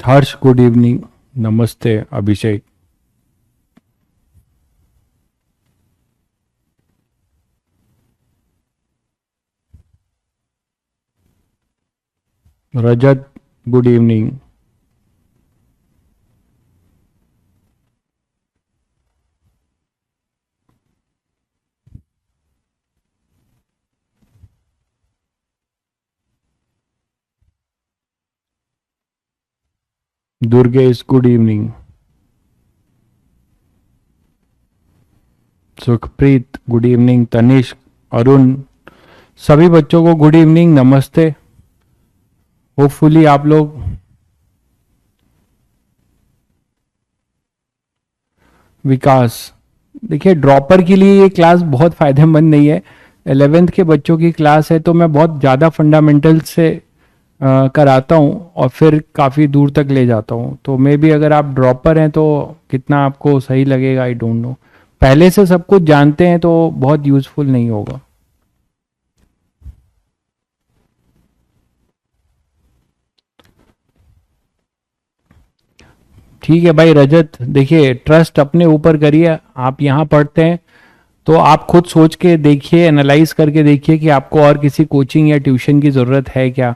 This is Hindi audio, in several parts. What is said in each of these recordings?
हर्ष गुड इवनिंग। नमस्ते Abhishek. Rajat good evening. Durgesh good evening. Sukhpreet good evening. Tanishq, Arun, सभी बच्चों को गुड इवनिंग, नमस्ते। होपफुली आप लोग विकास, देखिए ड्रॉपर के लिए ये क्लास बहुत फायदेमंद नहीं है। 11th के बच्चों की क्लास है तो मैं बहुत ज़्यादा फंडामेंटल से कराता हूँ और फिर काफ़ी दूर तक ले जाता हूँ। तो मे बी अगर आप ड्रॉपर हैं तो कितना आपको सही लगेगा आई डोंट नो। पहले से सब कुछ जानते हैं तो बहुत यूजफुल नहीं होगा। ठीक है भाई रजत, देखिए ट्रस्ट अपने ऊपर करिए। आप यहाँ पढ़ते हैं तो आप खुद सोच के देखिए, एनालाइज करके देखिए कि आपको और किसी कोचिंग या ट्यूशन की ज़रूरत है क्या,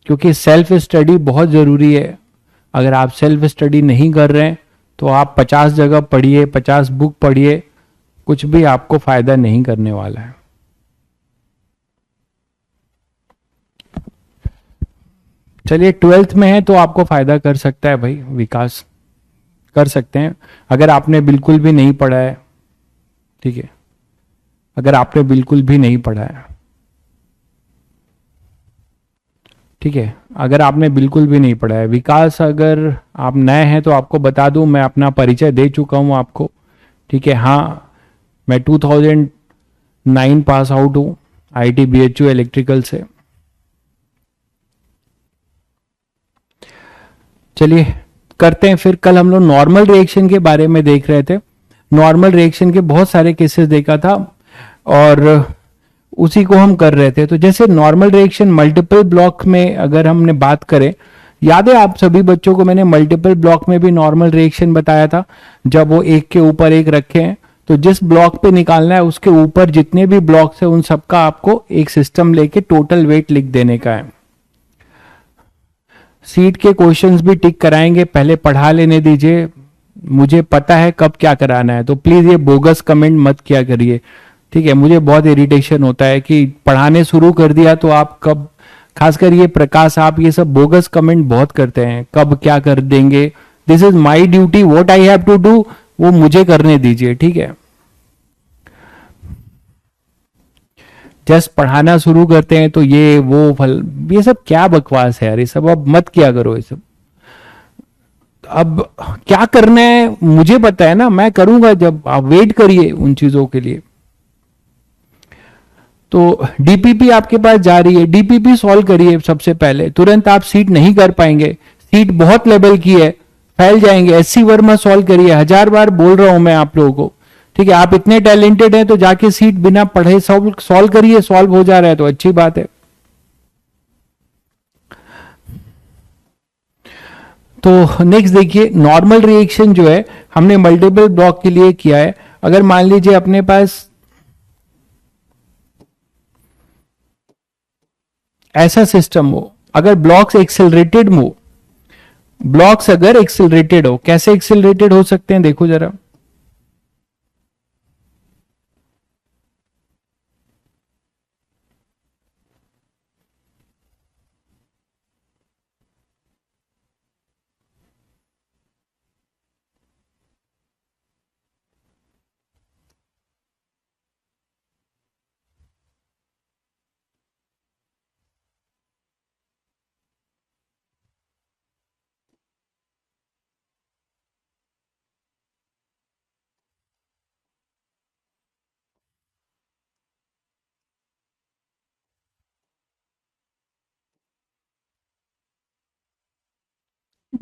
क्योंकि सेल्फ स्टडी बहुत ज़रूरी है। अगर आप सेल्फ स्टडी नहीं कर रहे हैं तो आप 50 जगह पढ़िए, 50 बुक पढ़िए, कुछ भी आपको फ़ायदा नहीं करने वाला है। चलिए 12th में है तो आपको फ़ायदा कर सकता है भाई विकास, कर सकते हैं। अगर आपने बिल्कुल भी नहीं पढ़ा है, ठीक है, अगर आपने बिल्कुल भी नहीं पढ़ा है, ठीक है, अगर आपने बिल्कुल भी नहीं पढ़ा है विकास, अगर आप नए हैं तो आपको बता दूं, मैं अपना परिचय दे चुका हूं आपको। ठीक है, हाँ, मैं 2009 पास आउट हूं आईटी बीएचयू इलेक्ट्रिकल से। चलिए करते हैं फिर। कल हम लोग नॉर्मल रिएक्शन के बारे में देख रहे थे। नॉर्मल रिएक्शन के बहुत सारे केसेस देखा था और उसी को हम कर रहे थे। तो जैसे नॉर्मल रिएक्शन मल्टीपल ब्लॉक में अगर हमने बात करें, याद है आप सभी बच्चों को मैंने मल्टीपल ब्लॉक में भी नॉर्मल रिएक्शन बताया था। जब वो एक के ऊपर एक रखे हैं तो जिस ब्लॉक पे निकालना है उसके ऊपर जितने भी ब्लॉक्स है उन सबका आपको एक सिस्टम लेके टोटल वेट लिख देने का है। सीट के क्वेश्चंस भी टिक कराएंगे, पहले पढ़ा लेने दीजिए, मुझे पता है कब क्या कराना है। तो प्लीज ये बोगस कमेंट मत किया करिए, ठीक है। मुझे बहुत इरिटेशन होता है कि पढ़ाने शुरू कर दिया तो आप कब, खासकर ये प्रकाश, आप ये सब बोगस कमेंट बहुत करते हैं, कब क्या कर देंगे। This is my duty, what I have to do वो मुझे करने दीजिए, ठीक है। जस्ट पढ़ाना शुरू करते हैं तो ये वो फल, ये सब क्या बकवास है यार, ये सब अब मत किया करो ये सब। अब क्या करना है मुझे पता है ना, मैं करूंगा, जब आप वेट करिए उन चीजों के लिए। तो डीपीपी आपके पास जा रही है, डीपीपी सॉल्व करिए सबसे पहले। तुरंत आप सीट नहीं कर पाएंगे, सीट बहुत लेवल की है, फैल जाएंगे। एससी वर्मा सॉल्व करिए, 1000 बार बोल रहा हूं मैं आप लोगों को, ठीक है। आप इतने टैलेंटेड हैं तो जाके सीट बिना पढ़े सॉल्व करिए, सॉल्व हो जा रहा है तो अच्छी बात है। तो नेक्स्ट देखिए, नॉर्मल रिएक्शन जो है हमने मल्टीपल ब्लॉक के लिए किया है। अगर मान लीजिए अपने पास ऐसा सिस्टम हो, अगर ब्लॉक्स एक्सेलरेटेड हो, ब्लॉक्स अगर एक्सेलरेटेड हो, कैसे एक्सेलरेटेड हो सकते हैं देखो जरा।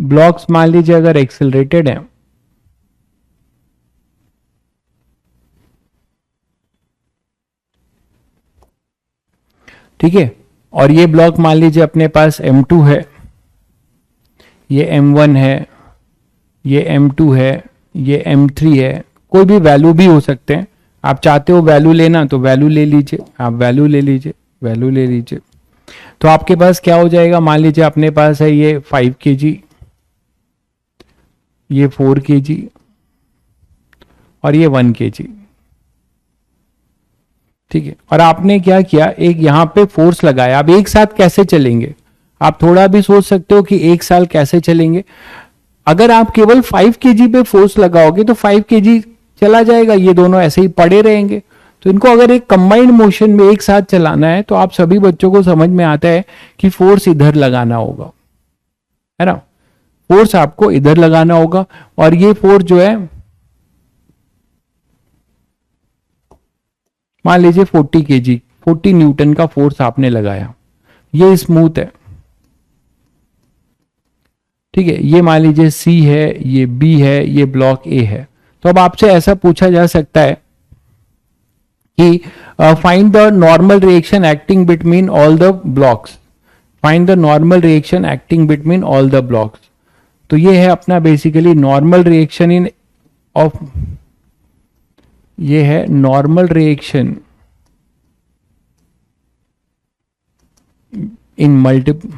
ब्लॉक्स मान लीजिए अगर एक्सेलरेटेड है, ठीक है, और ये ब्लॉक मान लीजिए अपने पास M2 है, ये m1 है, ये m2 है, ये m3 है, कोई भी वैल्यू भी हो सकते हैं। आप चाहते हो वैल्यू लेना तो वैल्यू ले लीजिए, आप वैल्यू ले लीजिए, वैल्यू ले लीजिए। तो आपके पास क्या हो जाएगा, मान लीजिए अपने पास है ये 5 kg, ये 4 kg और ये 1 kg, ठीक है। और आपने क्या किया, एक यहां पे फोर्स लगाया। अब एक साथ कैसे चलेंगे, आप थोड़ा भी सोच सकते हो कि एक साल कैसे चलेंगे। अगर आप केवल 5 kg पे फोर्स लगाओगे तो 5 kg चला जाएगा, ये दोनों ऐसे ही पड़े रहेंगे। तो इनको अगर एक कंबाइंड मोशन में एक साथ चलाना है तो आप सभी बच्चों को समझ में आता है कि फोर्स इधर लगाना होगा, है ना। फोर्स आपको इधर लगाना होगा और ये फोर्स जो है मान लीजिए 40 kg, 40 न्यूटन का फोर्स आपने लगाया, ये स्मूथ है, ठीक है। ये मान लीजिए सी है, ये बी है, ये ब्लॉक ए है। तो अब आपसे ऐसा पूछा जा सकता है कि find the normal reaction acting between all the blocks, find the normal reaction acting between all the blocks. तो ये है अपना basically normal reaction in of, ये है नॉर्मल रिएक्शन इन मल्टीपल,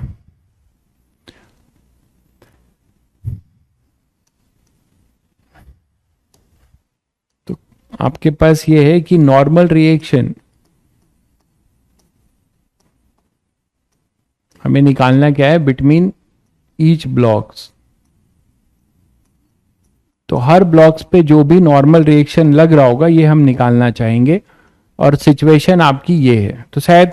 तो आपके पास ये है कि नॉर्मल रिएक्शन हमें निकालना क्या है, बिटवीन ईच ब्लॉक्स। तो हर ब्लॉक्स पे जो भी नॉर्मल रिएक्शन लग रहा होगा ये हम निकालना चाहेंगे और सिचुएशन आपकी ये है। तो शायद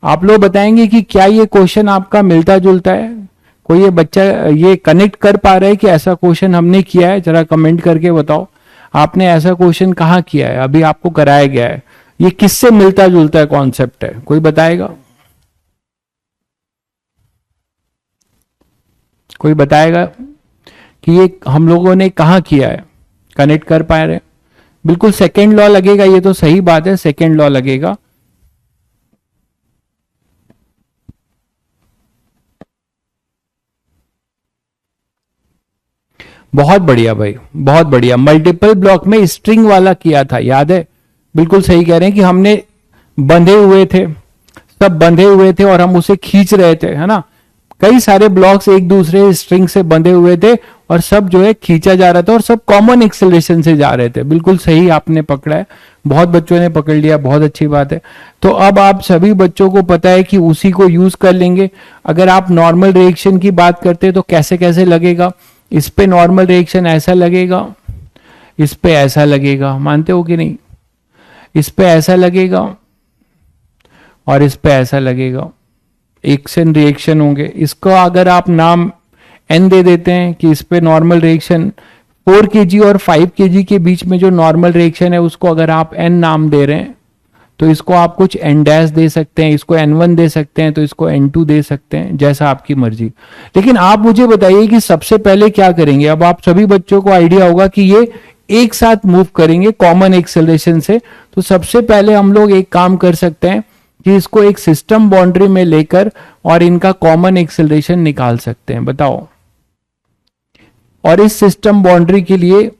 आप लोग बताएंगे कि क्या ये क्वेश्चन आपका मिलता जुलता है, कोई ये बच्चा ये कनेक्ट कर पा रहा है कि ऐसा क्वेश्चन हमने किया है, जरा कमेंट करके बताओ आपने ऐसा क्वेश्चन कहाँ किया है, अभी आपको कराया गया है, ये किससे मिलता जुलता है कॉन्सेप्ट है, कोई बताएगा, कोई बताएगा कि ये हम लोगों ने कहाँ किया है, कनेक्ट कर पा रहे हैं। बिल्कुल सेकेंड लॉ लगेगा, ये तो सही बात है, सेकेंड लॉ लगेगा। बहुत बढ़िया भाई, बहुत बढ़िया। मल्टीपल ब्लॉक में स्ट्रिंग वाला किया था, याद है, बिल्कुल सही कह रहे हैं कि हमने बंधे हुए थे, सब बंधे हुए थे और हम उसे खींच रहे थे, है ना। कई सारे ब्लॉक्स एक दूसरे स्ट्रिंग से बंधे हुए थे और सब जो है खींचा जा रहा था और सब कॉमन एक्सेलरेशन से जा रहे थे। बिल्कुल सही आपने पकड़ा है, बहुत बच्चों ने पकड़ लिया, बहुत अच्छी बात है। तो अब आप सभी बच्चों को पता है कि उसी को यूज कर लेंगे। अगर आप नॉर्मल रिएक्शन की बात करते हैं तो कैसे कैसे लगेगा, इस पे नॉर्मल रिएक्शन ऐसा लगेगा, इस पे ऐसा लगेगा, मानते हो कि नहीं, इस पे ऐसा लगेगा और इस पे ऐसा लगेगा, एक्शन रिएक्शन होंगे। इसको अगर आप नाम एन दे देते हैं कि इस पे नॉर्मल रिएक्शन 4 kg और 5 kg के बीच में जो नॉर्मल रिएक्शन है उसको अगर आप एन नाम दे रहे हैं तो इसको आप कुछ एन डैश दे सकते हैं, इसको n1 दे सकते हैं, तो इसको n2 दे सकते हैं, जैसा आपकी मर्जी। लेकिन आप मुझे बताइए कि सबसे पहले क्या करेंगे। अब आप सभी बच्चों को आइडिया होगा कि ये एक साथ मूव करेंगे कॉमन एक्सेलरेशन से। तो सबसे पहले हम लोग एक काम कर सकते हैं कि इसको एक सिस्टम बाउंड्री में लेकर और इनका कॉमन एक्सेलरेशन निकाल सकते हैं, बताओ। और इस सिस्टम बाउंड्री के लिए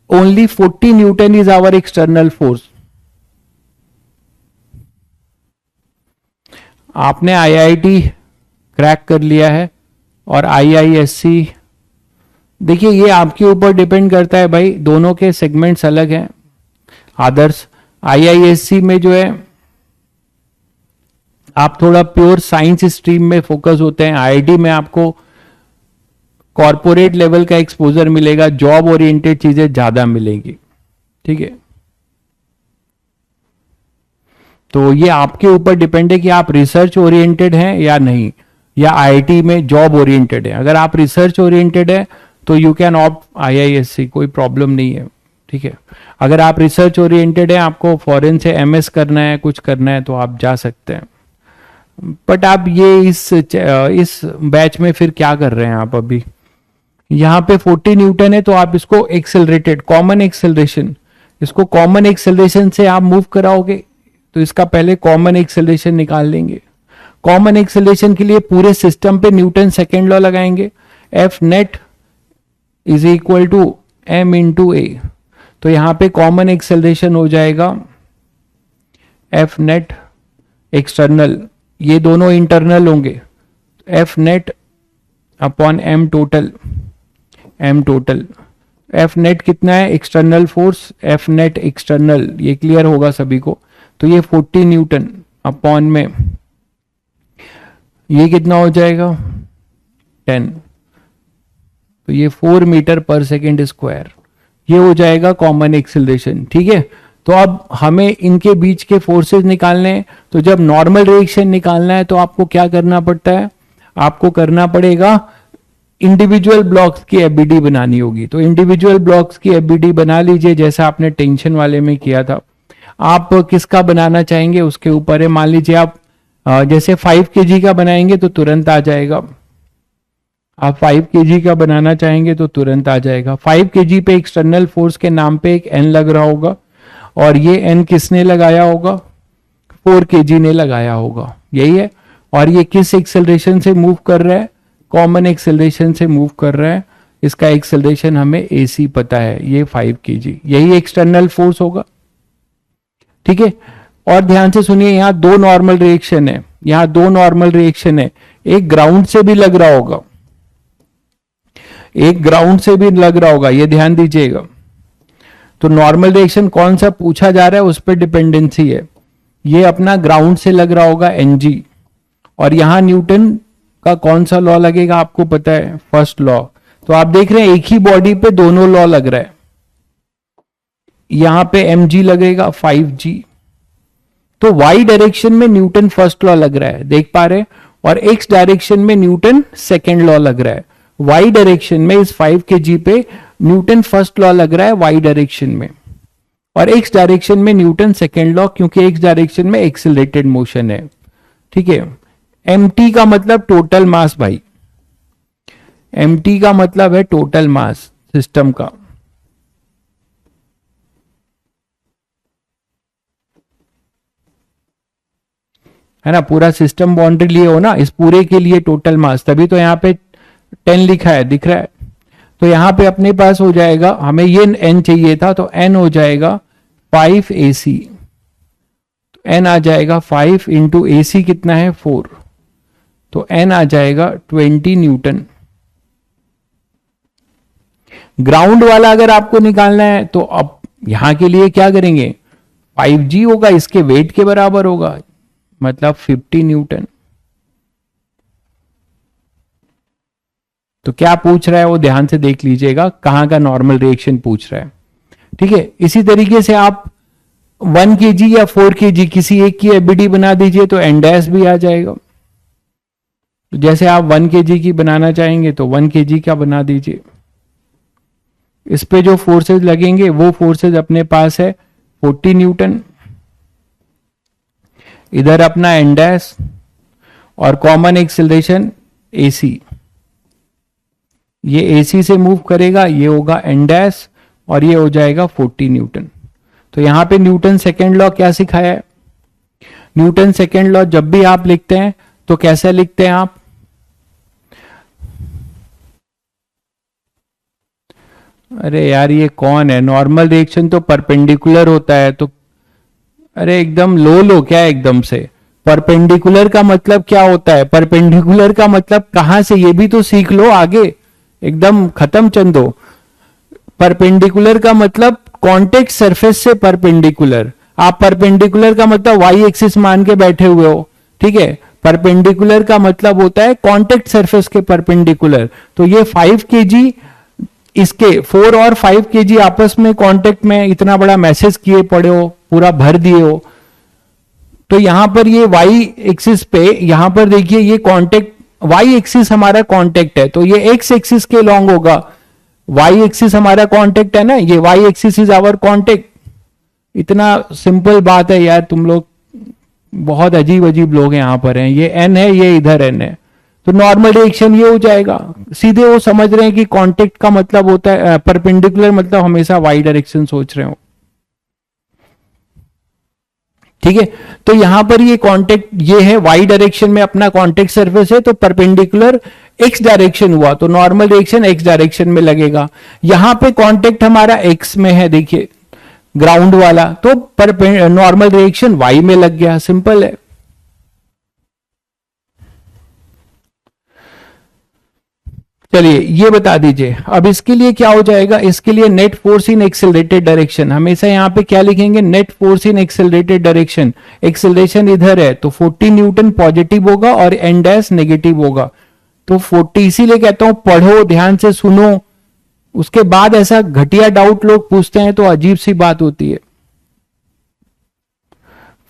only 40 newton is our external force. आपने आईआईटी क्रैक कर लिया है और आईआईएससी, देखिए ये आपके ऊपर डिपेंड करता है भाई, दोनों के सेगमेंट्स अलग हैं। आदर्श आईआईएससी में जो है आप थोड़ा प्योर साइंस स्ट्रीम में फोकस होते हैं, आईआईटी में आपको कॉर्पोरेट लेवल का एक्सपोजर मिलेगा, जॉब ओरिएंटेड चीजें ज्यादा मिलेंगी, ठीक है। तो ये आपके ऊपर डिपेंड है कि आप रिसर्च ओरिएंटेड हैं या नहीं, या आईआईटी में जॉब ओरिएंटेड है। अगर आप रिसर्च ओरिएंटेड है तो यू कैन ऑप्ट आईआईएससी, कोई प्रॉब्लम नहीं है, ठीक है। अगर आप रिसर्च ओरिएंटेड है, आपको फॉरेन से एमएस करना है, कुछ करना है, तो आप जा सकते हैं। बट आप ये इस बैच में फिर क्या कर रहे हैं आप, अभी यहाँ पे 40 न्यूटन है तो आप इसको एक्सेलरेटेड कॉमन एक्सेलरेशन इसको कॉमन एक्सेलरेशन से आप मूव कराओगे तो इसका पहले कॉमन एक्सेलरेशन निकाल लेंगे। कॉमन एक्सेलरेशन के लिए पूरे सिस्टम पे न्यूटन सेकेंड लॉ लगाएंगे, F net is equal to M into A. तो यहां पे कॉमन एक्सेलरेशन हो जाएगा एफ नेट एक्सटर्नल, ये दोनों इंटरनल होंगे, F net upon M total. M total F net कितना है, external force, F net external, ये क्लियर होगा सभी को। तो ये 40 न्यूटन अपॉन में ये कितना हो जाएगा 10, तो ये 4 मीटर पर सेकेंड स्क्वायर, ये हो जाएगा कॉमन एक्सेलरेशन। ठीक है, तो अब हमें इनके बीच के फोर्सेस निकालने हैं। तो जब नॉर्मल रिएक्शन निकालना है तो आपको क्या करना पड़ता है, आपको करना पड़ेगा इंडिविजुअल ब्लॉक्स की एफबीडी बनानी होगी। तो इंडिविजुअल ब्लॉक्स की एफबीडी बना लीजिए, जैसा आपने टेंशन वाले में किया था। आप किसका बनाना चाहेंगे उसके ऊपर है। मान लीजिए आप जैसे 5 kg का बनाएंगे तो तुरंत आ जाएगा, आप 5 kg का बनाना चाहेंगे तो तुरंत आ जाएगा। 5 kg पे एक्सटर्नल फोर्स के नाम पे एक एन लग रहा होगा, और ये एन किसने लगाया होगा, 4 kg ने लगाया होगा, यही है। और ये किस एक्सेलरेशन से मूव कर रहा है, कॉमन एक्सेलरेशन से मूव कर रहा है। इसका एक्सेलरेशन हमें एसी पता है, ये 5 kg, यही एक्सटर्नल फोर्स होगा। ठीक है, और ध्यान से सुनिए, यहां दो नॉर्मल रिएक्शन है, यहां दो नॉर्मल रिएक्शन है, एक ग्राउंड से भी लग रहा होगा, एक ग्राउंड से भी लग रहा होगा, ये ध्यान दीजिएगा। तो नॉर्मल रिएक्शन कौन सा पूछा जा रहा है उस पर डिपेंडेंसी है। ये अपना ग्राउंड से लग रहा होगा एनजी, और यहां न्यूटन का कौन सा लॉ लगेगा आपको पता है, फर्स्ट लॉ। तो आप देख रहे हैं एक ही बॉडी पे दोनों लॉ लग रहा है, यहां पे mg लगेगा 5g, तो y डायरेक्शन में न्यूटन फर्स्ट लॉ लग रहा है, देख पा रहे हैं, और x डायरेक्शन में न्यूटन सेकेंड लॉ लग रहा है। y डायरेक्शन में इस 5 kg पे न्यूटन फर्स्ट लॉ लग रहा है y डायरेक्शन में, और x डायरेक्शन में न्यूटन सेकेंड लॉ, क्योंकि x डायरेक्शन में एक्सिलरेटेड मोशन है। ठीक है, mt का मतलब टोटल मास भाई, mt का मतलब है टोटल मास सिस्टम का। है ना, पूरा सिस्टम बाउंड्री लिए हो ना, इस पूरे के लिए टोटल मास, तभी तो यहां पे 10 लिखा है, दिख रहा है। तो यहां पे अपने पास हो जाएगा, हमें ये n चाहिए था, तो n हो जाएगा 5 AC, तो n आ जाएगा 5 इंटू AC कितना है 4, तो n आ जाएगा 20 न्यूटन। ग्राउंड वाला अगर आपको निकालना है तो अब यहां के लिए क्या करेंगे, 5g होगा, इसके वेट के बराबर होगा, मतलब 50 न्यूटन। तो क्या पूछ रहा है वो ध्यान से देख लीजिएगा, कहां का नॉर्मल रिएक्शन पूछ रहा है। ठीक है, इसी तरीके से आप 1 kg या 4 kg किसी एक की एफबीडी बना दीजिए तो एन डैश भी आ जाएगा। तो जैसे आप 1 kg की बनाना चाहेंगे तो 1 kg का बना दीजिए। इस पे जो फोर्सेस लगेंगे वो फोर्सेस अपने पास है 40 न्यूटन, इधर अपना एन डैश, और कॉमन एक्सेलरेशन एसी, ये एसी से मूव करेगा, ये होगा एन डैश, और ये हो जाएगा 40 न्यूटन। तो यहां पे न्यूटन सेकेंड लॉ क्या सिखाया है, न्यूटन सेकेंड लॉ जब भी आप लिखते हैं तो कैसे लिखते हैं आप, अरे यार ये कौन है, नॉर्मल रिएक्शन तो परपेंडिकुलर होता है, तो अरे एकदम लो क्या एकदम से, परपेंडिकुलर का मतलब क्या होता है, परपेंडिकुलर का मतलब कहां से, ये भी तो सीख लो आगे, एकदम खत्म चंदो। परपेंडिकुलर का मतलब कॉन्टेक्ट सरफेस से परपेंडिकुलर, आप परपेंडिकुलर का मतलब वाई एक्सिस मान के बैठे हुए हो, ठीक है, परपेंडिकुलर का मतलब होता है कॉन्टेक्ट सरफेस के परपेंडिकुलर। तो ये 5 kg, इसके 4 और 5 kg आपस में कांटेक्ट में इतना बड़ा मैसेज किए पड़े हो, पूरा भर दिए हो, तो यहां पर ये वाई एक्सिस पे, यहां पर देखिए ये कांटेक्ट, वाई एक्सिस हमारा कांटेक्ट है, तो ये एक्स एक्सिस के लॉन्ग होगा, वाई एक्सिस हमारा कांटेक्ट है ना, ये Y axis is our contact. इतना सिंपल बात है यार, तुम लोग बहुत अजीब अजीब लोग यहां पर हैं, ये एन है, ये इधर एन है, तो नॉर्मल रिएक्शन ये हो जाएगा। सीधे वो समझ रहे हैं कि कांटेक्ट का मतलब होता है परपेंडिकुलर, मतलब हमेशा वाई डायरेक्शन सोच रहे हो। ठीक है। तो यहां पर ये कांटेक्ट ये है वाई डायरेक्शन में अपना कांटेक्ट सरफेस है, तो परपेंडिकुलर एक्स डायरेक्शन हुआ तो नॉर्मल रिएक्शन एक्स डायरेक्शन में लगेगा। यहां पे कांटेक्ट हमारा एक्स में है, देखिए ग्राउंड वाला, तो नॉर्मल रिएक्शन वाई में लग गया, सिंपल है। चलिए ये बता दीजिए अब इसके लिए क्या हो जाएगा। इसके लिए net force in accelerated direction, हमेशा यहां पे क्या लिखेंगे, net force in accelerated direction. Acceleration इधर है तो 40 न्यूटन पॉजिटिव होगा और एन डैश नेगेटिव होगा। तो 40, इसीलिए कहता हूं पढ़ो, ध्यान से सुनो, उसके बाद ऐसा घटिया डाउट लोग पूछते हैं तो अजीब सी बात होती है।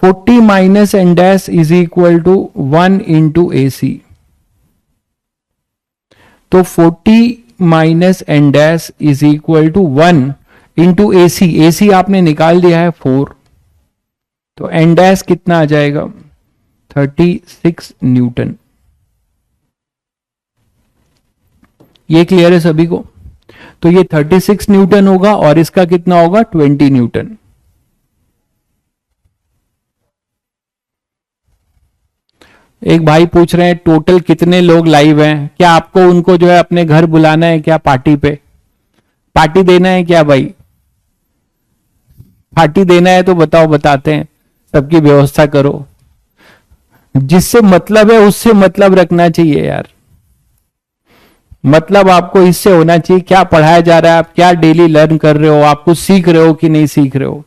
40 minus N dash is equal to 1 into A C. तो 40 minus N dash is equal to 1 into A C. A C आपने निकाल दिया है 4, तो एन डैश कितना आ जाएगा 36 न्यूटन। ये क्लियर है सभी को। तो ये 36 न्यूटन होगा और इसका कितना होगा 20 न्यूटन। एक भाई पूछ रहे हैं टोटल कितने लोग लाइव हैं, क्या आपको उनको जो है अपने घर बुलाना है क्या, पार्टी पे पार्टी देना है क्या भाई? पार्टी देना है तो बताओ, बताते हैं, सबकी व्यवस्था करो। जिससे मतलब है उससे मतलब रखना चाहिए यार। मतलब आपको इससे होना चाहिए क्या पढ़ाया जा रहा है, आप क्या डेली लर्न कर रहे हो, आप कुछ सीख रहे हो कि नहीं सीख रहे हो,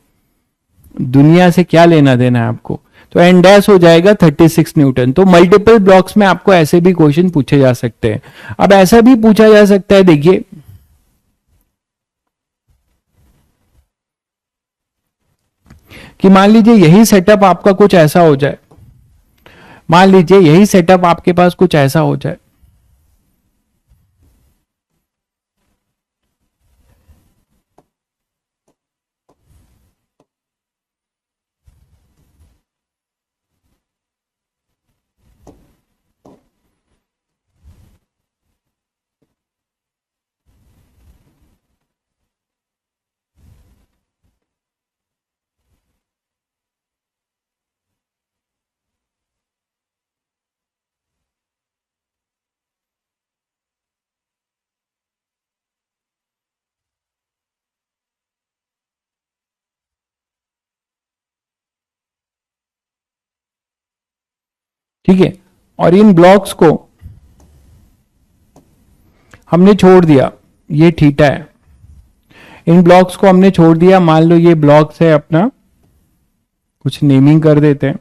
दुनिया से क्या लेना देना है आपको। तो एन डैश हो जाएगा 36 न्यूटन। तो मल्टीपल ब्लॉक्स में आपको ऐसे भी क्वेश्चन पूछे जा सकते हैं। अब ऐसा भी पूछा जा सकता है, देखिए कि मान लीजिए यही सेटअप आपका कुछ ऐसा हो जाए, मान लीजिए यही सेटअप आपके पास कुछ ऐसा हो जाए, ठीक है, और इन ब्लॉक्स को हमने छोड़ दिया, ये थीटा है, इन ब्लॉक्स को हमने छोड़ दिया। मान लो ये ब्लॉक्स है अपना, कुछ नेमिंग कर देते हैं,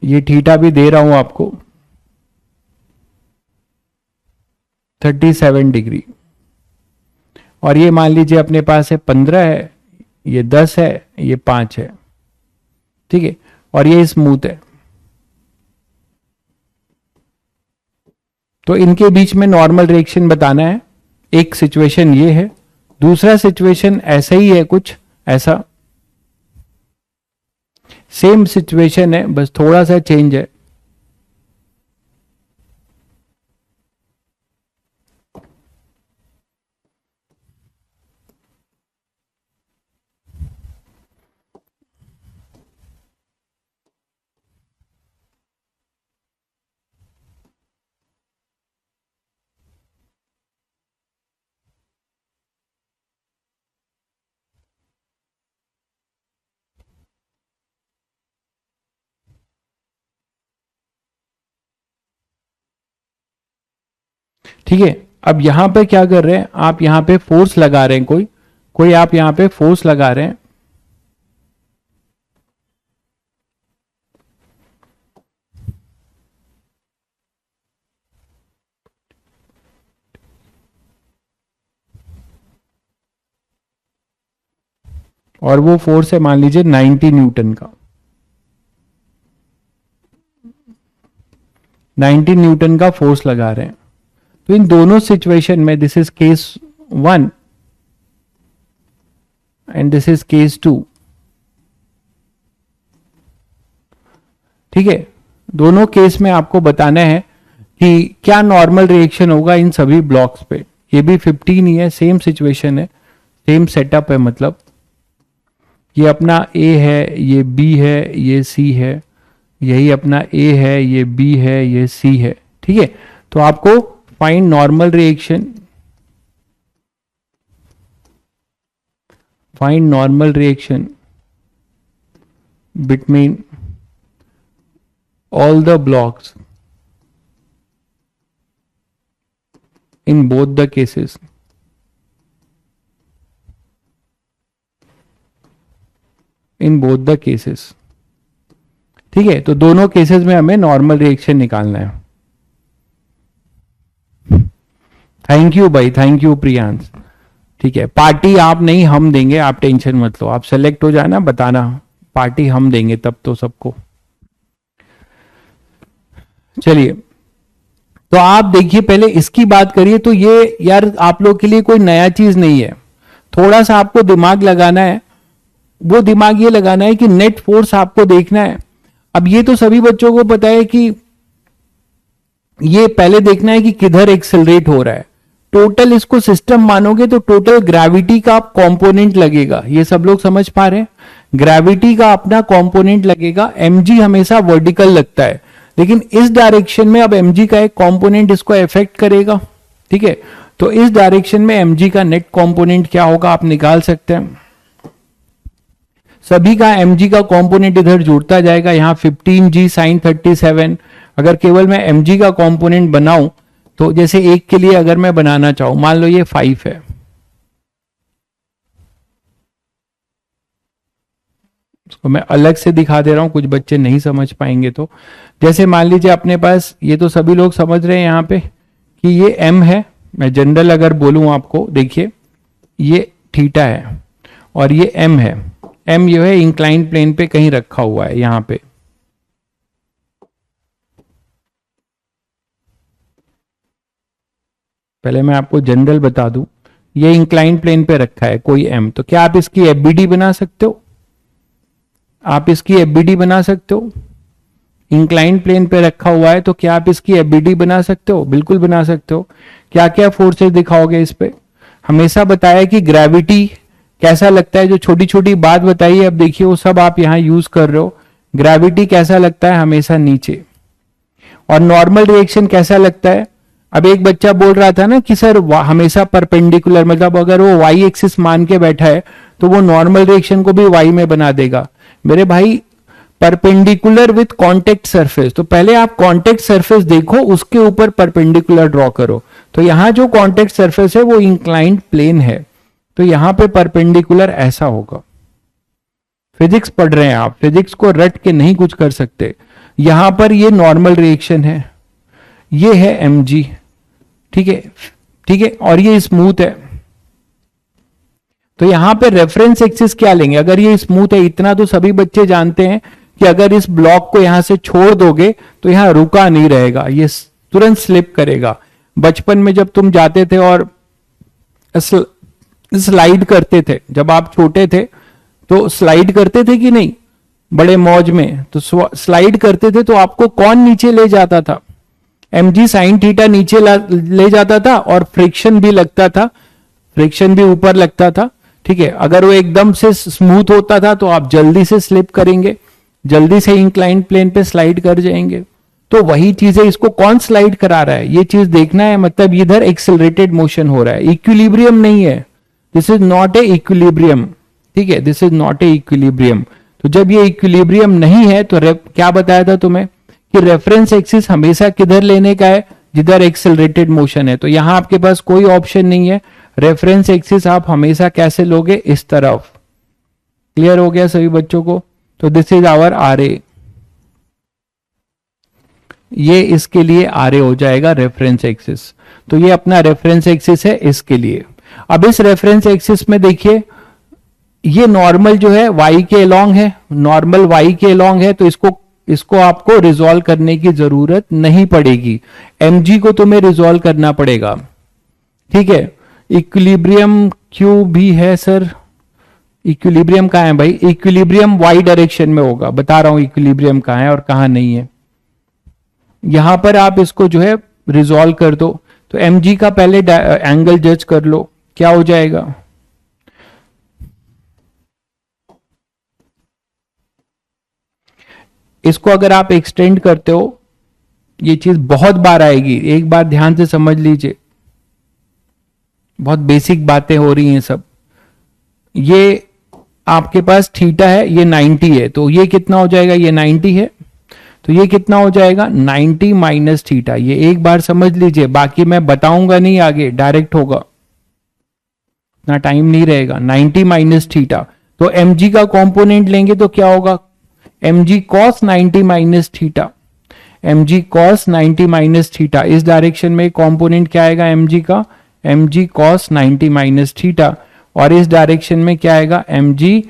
ये थीटा भी दे रहा हूं आपको 37 डिग्री, और ये मान लीजिए अपने पास है 15 है, ये 10 है, ये 5 है, ठीक है, और ये स्मूथ है। तो इनके बीच में नॉर्मल रिएक्शन बताना है। एक सिचुएशन ये है, दूसरा सिचुएशन ऐसा ही है, कुछ ऐसा सेम सिचुएशन है, बस थोड़ा सा चेंज है। ठीक है, अब यहां पे क्या कर रहे हैं आप, यहां पे फोर्स लगा रहे हैं, कोई कोई आप यहां पे फोर्स लगा रहे हैं, और वो फोर्स है मान लीजिए 90 न्यूटन का, 90 न्यूटन का फोर्स लगा रहे हैं। तो इन दोनों सिचुएशन में this is case 1 and this is case 2। ठीक है, दोनों केस में आपको बताना है कि क्या नॉर्मल रिएक्शन होगा इन सभी ब्लॉक्स पे। ये भी 15 ही है, सेम सिचुएशन है, सेम सेटअप है मतलब। ये अपना A है, ये B है, ये C है, यही अपना A है, ये B है, ये C है। ठीक है, तो आपको find normal reaction, find normal reaction between all the blocks in both the cases. In both the cases. ठीक है, तो दोनों केसेस में हमें नॉर्मल रिएक्शन निकालना है। थैंक यू भाई, थैंक यू प्रियांश। ठीक है, पार्टी आप नहीं हम देंगे, आप टेंशन मत लो, आप सेलेक्ट हो जाना, बताना, पार्टी हम देंगे तब तो सबको। चलिए, तो आप देखिए, पहले इसकी बात करिए। तो ये यार आप लोग के लिए कोई नया चीज नहीं है, थोड़ा सा आपको दिमाग लगाना है। वो दिमाग ये लगाना है कि नेट फोर्स आपको देखना है। अब ये तो सभी बच्चों को पता है कि ये पहले देखना है कि किधर एक्सेलरेट हो रहा है। टोटल इसको सिस्टम मानोगे तो टोटल ग्रेविटी का कंपोनेंट लगेगा, ये सब लोग समझ पा रहे हैं। ग्रेविटी का अपना कंपोनेंट लगेगा। mg हमेशा वर्टिकल लगता है, लेकिन इस डायरेक्शन में अब mg का एक कंपोनेंट इसको इफेक्ट करेगा। ठीक है, तो इस डायरेक्शन में mg का नेट कंपोनेंट क्या होगा आप निकाल सकते हैं। सभी का mg का कंपोनेंट इधर जुड़ता जाएगा, यहां 15g sin 37। अगर केवल मैं mg का कंपोनेंट बनाऊं तो जैसे एक के लिए अगर मैं बनाना चाहूं, मान लो ये 5 है, उसको मैं अलग से दिखा दे रहा हूं, कुछ बच्चे नहीं समझ पाएंगे। तो जैसे मान लीजिए अपने पास, ये तो सभी लोग समझ रहे हैं यहां पे कि ये m है। मैं जनरल अगर बोलूं आपको, देखिए ये थीटा है और ये m है। m जो है इंक्लाइन प्लेन पे कहीं रखा हुआ है यहां पे। पहले मैं आपको जनरल बता दूं, ये इंक्लाइन प्लेन पे रखा है कोई m, तो क्या आप इसकी एफबीडी बना सकते हो? आप इसकी एफबीडी बना सकते हो? इंक्लाइन प्लेन पे रखा हुआ है, तो क्या आप इसकी एफबीडी बना सकते हो? बिल्कुल बना सकते हो। क्या क्या फोर्सेस दिखाओगे इस पे? हमेशा बताया कि ग्रेविटी कैसा लगता है, जो छोटी छोटी बात बताई है, अब देखिए वो सब आप यहां यूज कर रहे हो। ग्रेविटी कैसा लगता है? हमेशा नीचे। और नॉर्मल रिएक्शन कैसा लगता है? अब एक बच्चा बोल रहा था ना कि सर हमेशा परपेंडिकुलर, मतलब अगर वो वाई एक्सिस मान के बैठा है तो वो नॉर्मल रिएक्शन को भी वाई में बना देगा। मेरे भाई, परपेंडिकुलर विथ कॉन्टेक्ट सरफेस, तो पहले आप कॉन्टेक्ट सरफेस देखो, उसके ऊपर परपेंडिकुलर ड्रॉ करो। तो यहां जो कॉन्टेक्ट सरफेस है वो इंक्लाइंड प्लेन है, तो यहां पे परपेंडिकुलर ऐसा होगा। फिजिक्स पढ़ रहे हैं आप, फिजिक्स को रट के नहीं कुछ कर सकते। यहां पर ये नॉर्मल रिएक्शन है, ये है mg। ठीक है, ठीक है, और ये स्मूथ है। तो यहां पे रेफरेंस एक्सिस क्या लेंगे? अगर ये स्मूथ है, इतना तो सभी बच्चे जानते हैं कि अगर इस ब्लॉक को यहां से छोड़ दोगे तो यहां रुका नहीं रहेगा, ये तुरंत स्लिप करेगा। बचपन में जब तुम जाते थे और स्लाइड करते थे, जब आप छोटे थे तो स्लाइड करते थे कि नहीं? बड़े मौज में तो स्लाइड करते थे, तो आपको कौन नीचे ले जाता था? mg sin थीटा नीचे ले जाता था और फ्रिक्शन भी लगता था, फ्रिक्शन भी ऊपर लगता था। ठीक है, अगर वो एकदम से स्मूथ होता था तो आप जल्दी से स्लिप करेंगे, जल्दी से इंक्लाइंड प्लेन पे स्लाइड कर जाएंगे। तो वही चीज है, इसको कौन स्लाइड करा रहा है ये चीज देखना है। मतलब इधर एक्सेलरेटेड मोशन हो रहा है, इक्विलिब्रियम नहीं है, this is not a equilibrium. ठीक है, this is not a equilibrium. तो जब ये इक्विलिब्रियम नहीं है तो क्या बताया था तुम्हें कि रेफरेंस एक्सिस हमेशा किधर लेने का है? जिधर एक्सेलरेटेड मोशन है। तो यहां आपके पास कोई ऑप्शन नहीं है, रेफरेंस एक्सिस आप हमेशा कैसे लोगे? इस तरफ। क्लियर हो गया सभी बच्चों को? तो this is our R A, ये इसके लिए आर ए हो जाएगा रेफरेंस एक्सिस। तो ये अपना रेफरेंस एक्सिस है इसके लिए। अब इस रेफरेंस एक्सिस में देखिए, ये नॉर्मल जो है y के अलोंग है, नॉर्मल y के अलोंग है, तो इसको आपको रिजॉल्व करने की जरूरत नहीं पड़ेगी। mg को तुम्हें रिजॉल्व करना पड़ेगा। ठीक है, इक्विलिब्रियम क्यों भी है सर? इक्विलिब्रियम कहां है भाई? इक्विलिब्रियम y डायरेक्शन में होगा, बता रहा हूं इक्विलिब्रियम कहां है और कहां नहीं है। यहां पर आप इसको जो है रिजॉल्व कर दो। तो mg का पहले एंगल जज कर लो, क्या हो जाएगा? इसको अगर आप एक्सटेंड करते हो, ये चीज बहुत बार आएगी, एक बार ध्यान से समझ लीजिए, बहुत बेसिक बातें हो रही हैं सब। ये आपके पास थीटा है, ये 90 है, तो ये कितना हो जाएगा, ये 90 है, तो ये कितना हो जाएगा 90 माइनस थीटा। ये एक बार समझ लीजिए, बाकी मैं बताऊंगा नहीं, आगे डायरेक्ट होगा, ना टाइम नहीं रहेगा। 90 माइनस थीटा, तो mg का कंपोनेंट लेंगे तो क्या होगा, mg cos 90 minus theta, mg cos 90 minus theta. इस डायरेक्शन में कंपोनेंट क्या आएगा mg का, mg cos 90 माइनस थीटा, और इस डायरेक्शन में क्या आएगा mg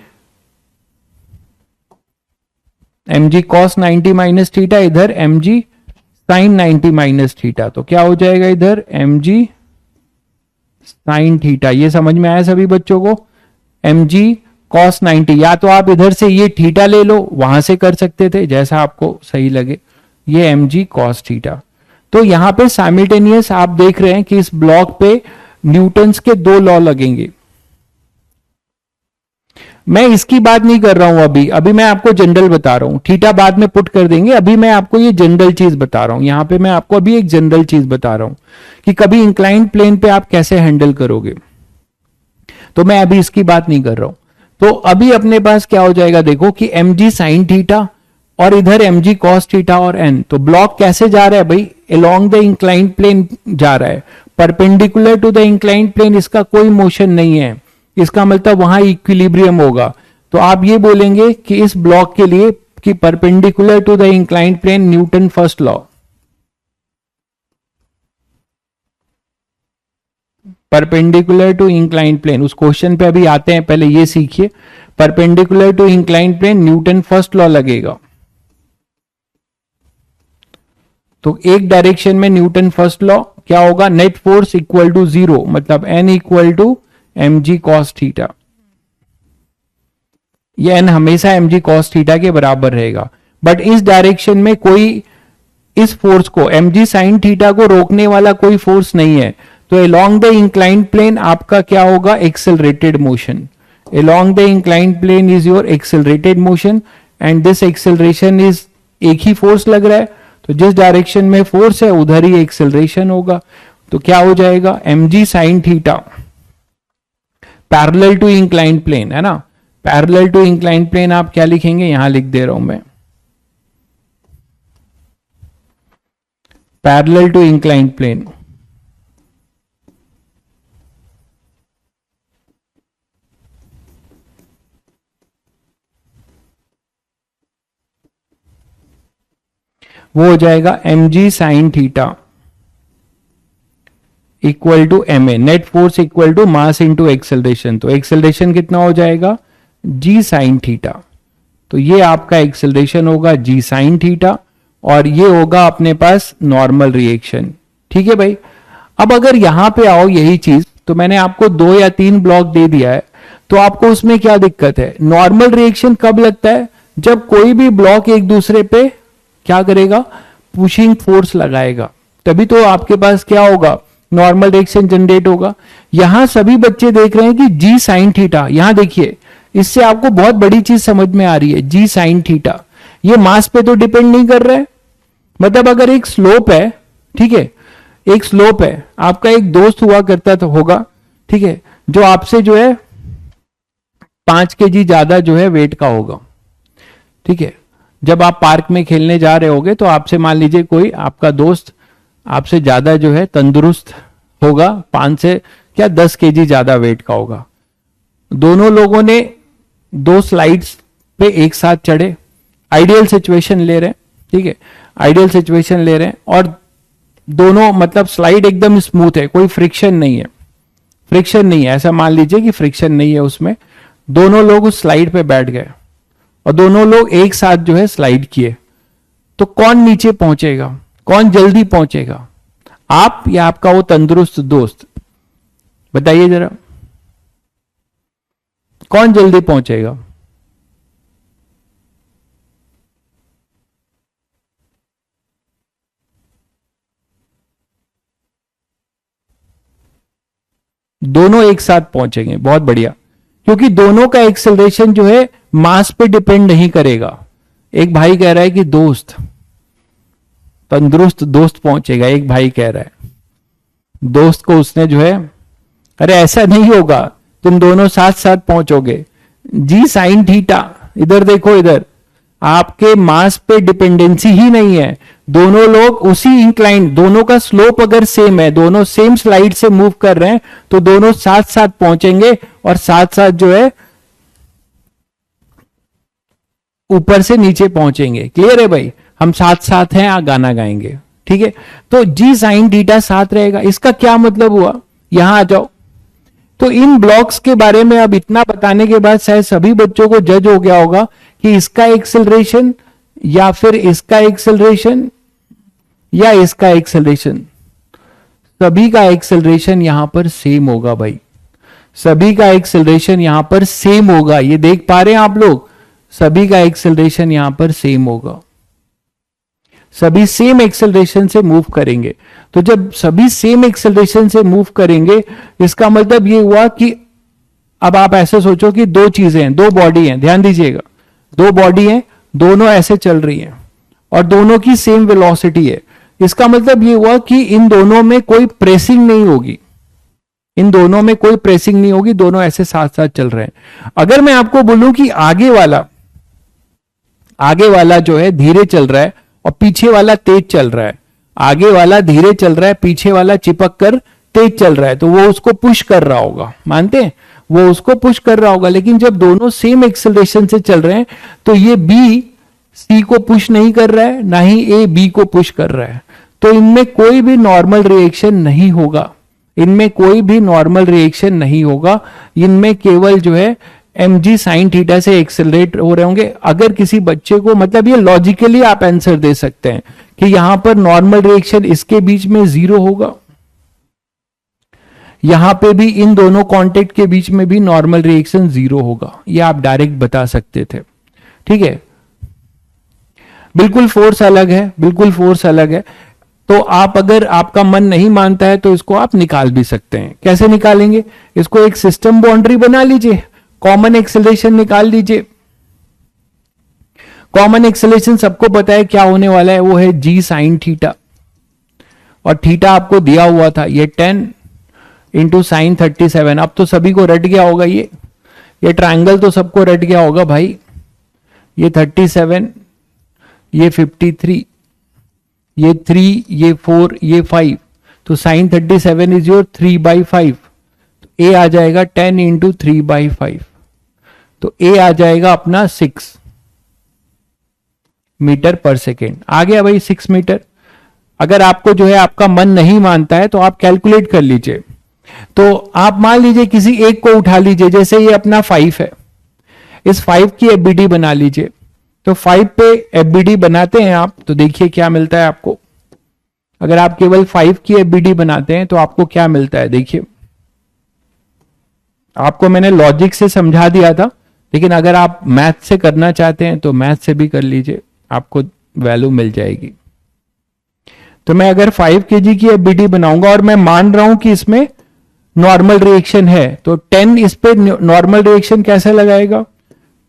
cos 90 माइनस थीटा, इधर mg sin 90 माइनस थीटा। तो क्या हो जाएगा इधर mg sin थीटा। ये समझ में आया सभी बच्चों को, mg cos 90, या तो आप इधर से ये थीटा ले लो, वहां से कर सकते थे, जैसा आपको सही लगे, ये mg cos थीटा। तो यहां पे साइमल्टेनियस आप देख रहे हैं कि इस ब्लॉक पे न्यूटन्स के दो लॉ लगेंगे। मैं इसकी बात नहीं कर रहा हूं अभी मैं आपको जनरल बता रहा हूं, थीटा बाद में पुट कर देंगे, अभी मैं आपको ये जनरल चीज बता रहा हूं। यहां पे मैं आपको अभी एक जनरल चीज बता रहा हूं कि कभी इंक्लाइंड प्लेन पे आप कैसे हैंडल करोगे, तो मैं अभी इसकी बात नहीं कर रहा हूं। तो अभी अपने पास क्या हो जाएगा, देखो कि mg sin थीटा और इधर mg cos थीटा और n। तो ब्लॉक कैसे जा रहा है भाई, अलोंग द इंक्लाइंड प्लेन जा रहा है, perpendicular to the inclined plane इसका कोई मोशन नहीं है, इसका मतलब वहां इक्विलिब्रियम होगा। तो आप ये बोलेंगे कि इस ब्लॉक के लिए कि perpendicular to the inclined plane newton first law, perpendicular to inclined plane, उस क्वेश्चन पे अभी आते हैं, पहले ये सीखिए। Perpendicular to inclined plane newton first law लगेगा। तो एक डायरेक्शन में न्यूटन फर्स्ट लॉ क्या होगा, नेट फोर्स इक्वल टू 0, मतलब n equal to mg cos theta. ये n हमेशा mg cos थीटा के बराबर रहेगा। बट इस डायरेक्शन में कोई इस फोर्स को mg sin थीटा को रोकने वाला कोई फोर्स नहीं है। तो अलोंग द इंक्लाइंड प्लेन आपका क्या होगा, accelerated motion. Along the inclined plane is your accelerated motion, and this acceleration is, एक ही फोर्स लग रहा है, तो जिस डायरेक्शन में फोर्स है उधर ही एक्सेलरेशन होगा। तो क्या हो जाएगा mg sin theta parallel to inclined plane, है ना, पैरेलल टू इंक्लाइंड प्लेन आप क्या लिखेंगे, यहां लिख दे रहा हूं मैं, पैरेलल टू इंक्लाइंड प्लेन। वो हो जाएगा mg sin theta equal to ma, net force equal to mass into acceleration. तो एक्सेलरेशन कितना हो जाएगा, g sin थीटा। तो ये आपका एक्सेलरेशन होगा g sin थीटा, और ये होगा अपने पास नॉर्मल रिएक्शन। ठीक है भाई, अब अगर यहां पे आओ यही चीज, तो मैंने आपको 2 या 3 ब्लॉक दे दिया है, तो आपको उसमें क्या दिक्कत है, नॉर्मल रिएक्शन कब लगता है, जब कोई भी ब्लॉक एक दूसरे पे क्या करेगा, पुशिंग फोर्स लगाएगा, तभी तो आपके पास क्या होगा, नॉर्मल रिएक्शन जनरेट होगा। यहां सभी बच्चे देख रहे हैं कि जी साइन थीटा, यहां देखिए, इससे आपको बहुत बड़ी चीज समझ में आ रही है, जी साइन थीटा ये मास पे तो डिपेंड नहीं कर रहा है। मतलब अगर एक स्लोप है, ठीक है, एक स्लोप है, आपका एक दोस्त हुआ करता तो होगा, ठीक है, जो आपसे जो है 5 kg ज्यादा जो है वेट का होगा, ठीक है। जब आप पार्क में खेलने जा रहे होगे तो आपसे मान लीजिए कोई आपका दोस्त आपसे ज्यादा जो है तंदुरुस्त होगा, 5 से क्या 10 kg ज्यादा वेट का होगा। दोनों लोगों ने 2 स्लाइड्स पे एक साथ चढ़े, आइडियल सिचुएशन ले रहे हैं, ठीक है, आइडियल सिचुएशन ले रहे हैं, और दोनों मतलब स्लाइड एकदम स्मूथ है, कोई फ्रिक्शन नहीं है, फ्रिक्शन नहीं है, ऐसा मान लीजिए कि फ्रिक्शन नहीं है उसमें। दोनों लोग उस स्लाइड पे बैठ गए और दोनों लोग एक साथ जो है स्लाइड किए, तो कौन नीचे पहुंचेगा, कौन जल्दी पहुंचेगा, आप या आपका वो तंदुरुस्त दोस्त, बताइए जरा, कौन जल्दी पहुंचेगा। दोनों एक साथ पहुंचेंगे, बहुत बढ़िया, क्योंकि दोनों का एक्सेलरेशन जो है मास पे डिपेंड नहीं करेगा। एक भाई कह रहा है कि दोस्त, तंदुरुस्त दोस्त पहुंचेगा, एक भाई कह रहा है दोस्त को, उसने जो है, अरे ऐसा नहीं होगा, तुम दोनों साथ साथ पहुंचोगे, जी साइन थीटा, इधर देखो इधर, आपके मास पे डिपेंडेंसी ही नहीं है, दोनों लोग उसी इंक्लाइन, दोनों का स्लोप अगर सेम है, दोनों सेम स्लाइड से मूव कर रहे हैं, तो दोनों साथ साथ पहुंचेंगे और साथ साथ जो है ऊपर से नीचे पहुंचेंगे। क्लियर है भाई, हम साथ साथ हैं, गाना गाएंगे, ठीक है। तो जी साइन थीटा साथ रहेगा। इसका क्या मतलब हुआ, यहां आ जाओ। तो इन ब्लॉक्स के बारे में अब इतना बताने के बाद शायद सभी बच्चों को जज हो गया होगा कि इसका एक्सेलरेशन या फिर इसका एक्सेलरेशन या इसका एक्सेलरेशन, सभी का एक्सेलरेशन यहां पर सेम होगा भाई, सभी का एक्सेलरेशन यहां पर सेम होगा। ये देख पा रहे हैं आप लोग, सभी का एक्सेलरेशन यहां पर सेम होगा, सभी सेम एक्सेलरेशन से मूव करेंगे। तो जब सभी सेम एक्सेलरेशन से मूव करेंगे, इसका मतलब ये हुआ कि अब आप ऐसे सोचो कि दो चीजें हैं, दो बॉडी हैं, ध्यान दीजिएगा, दो बॉडी हैं, दोनों ऐसे चल रही हैं और दोनों की सेम वेलोसिटी है। इसका मतलब ये हुआ कि इन दोनों में कोई प्रेसिंग नहीं होगी, इन दोनों में कोई प्रेसिंग नहीं होगी, दोनों ऐसे साथ साथ चल रहे हैं। अगर मैं आपको बोलूं कि आगे वाला जो है धीरे चल रहा है और पीछे वाला तेज चल रहा है, आगे वाला धीरे चल रहा है, पीछे वाला चिपक कर तेज चल रहा है, तो वो उसको पुश कर रहा होगा, मानते हैं, वो उसको पुश कर रहा होगा। लेकिन जब दोनों सेम एक्सेलरेशन से चल रहे हैं, तो ये बी सी को पुश नहीं कर रहा है, ना ही ए बी को पुश कर रहा है, तो इनमें कोई भी नॉर्मल रिएक्शन नहीं होगा, इनमें कोई भी नॉर्मल रिएक्शन नहीं होगा, इनमें केवल जो है mg साइन थीटा से एक्सेलरेट हो रहे होंगे। अगर किसी बच्चे को, मतलब ये लॉजिकली आप आंसर दे सकते हैं कि यहां पर नॉर्मल रिएक्शन इसके बीच में 0 होगा, यहां पे भी इन दोनों कांटेक्ट के बीच में भी नॉर्मल रिएक्शन 0 होगा, ये आप डायरेक्ट बता सकते थे, ठीक है। बिल्कुल फोर्स अलग है, बिल्कुल फोर्स अलग है। तो आप, अगर आपका मन नहीं मानता है तो इसको आप निकाल भी सकते हैं। कैसे निकालेंगे, इसको एक सिस्टम बाउंड्री बना लीजिए, कॉमन एक्सेलरेशन निकाल लीजिए। कॉमन एक्सेलरेशन सबको पता है क्या होने वाला है, वो है जी साइन थीटा, और थीटा आपको दिया हुआ था ये 10 इंटू साइन 37। अब तो सभी को रट गया होगा, ये ट्रायंगल तो सबको रट गया होगा भाई, ये 37, ये 53, ये 3, ये 4, ये 5, तो साइन 37 इज योर 3/5, तो ए आ जाएगा 10 इंटू 3/5, तो ए आ जाएगा अपना 6 मीटर पर सेकेंड। आ गया भाई 6 मीटर। अगर आपको जो है आपका मन नहीं मानता है तो आप कैलकुलेट कर लीजिए। तो आप मान लीजिए किसी एक को उठा लीजिए, जैसे ये अपना 5 है, इस 5 की एफबीडी बना लीजिए। तो 5 पे एफबीडी बनाते हैं आप, तो देखिए क्या मिलता है आपको। अगर आप केवल 5 की एफबीडी बनाते हैं तो आपको क्या मिलता है, देखिए। आपको मैंने लॉजिक से समझा दिया था, लेकिन अगर आप मैथ से करना चाहते हैं तो मैथ से भी कर लीजिए, आपको वैल्यू मिल जाएगी। तो मैं अगर 5 kg की एफबीडी बनाऊंगा और मैं मान रहा हूं कि इसमें नॉर्मल रिएक्शन है, तो 10 इस पे नॉर्मल रिएक्शन कैसे लगाएगा,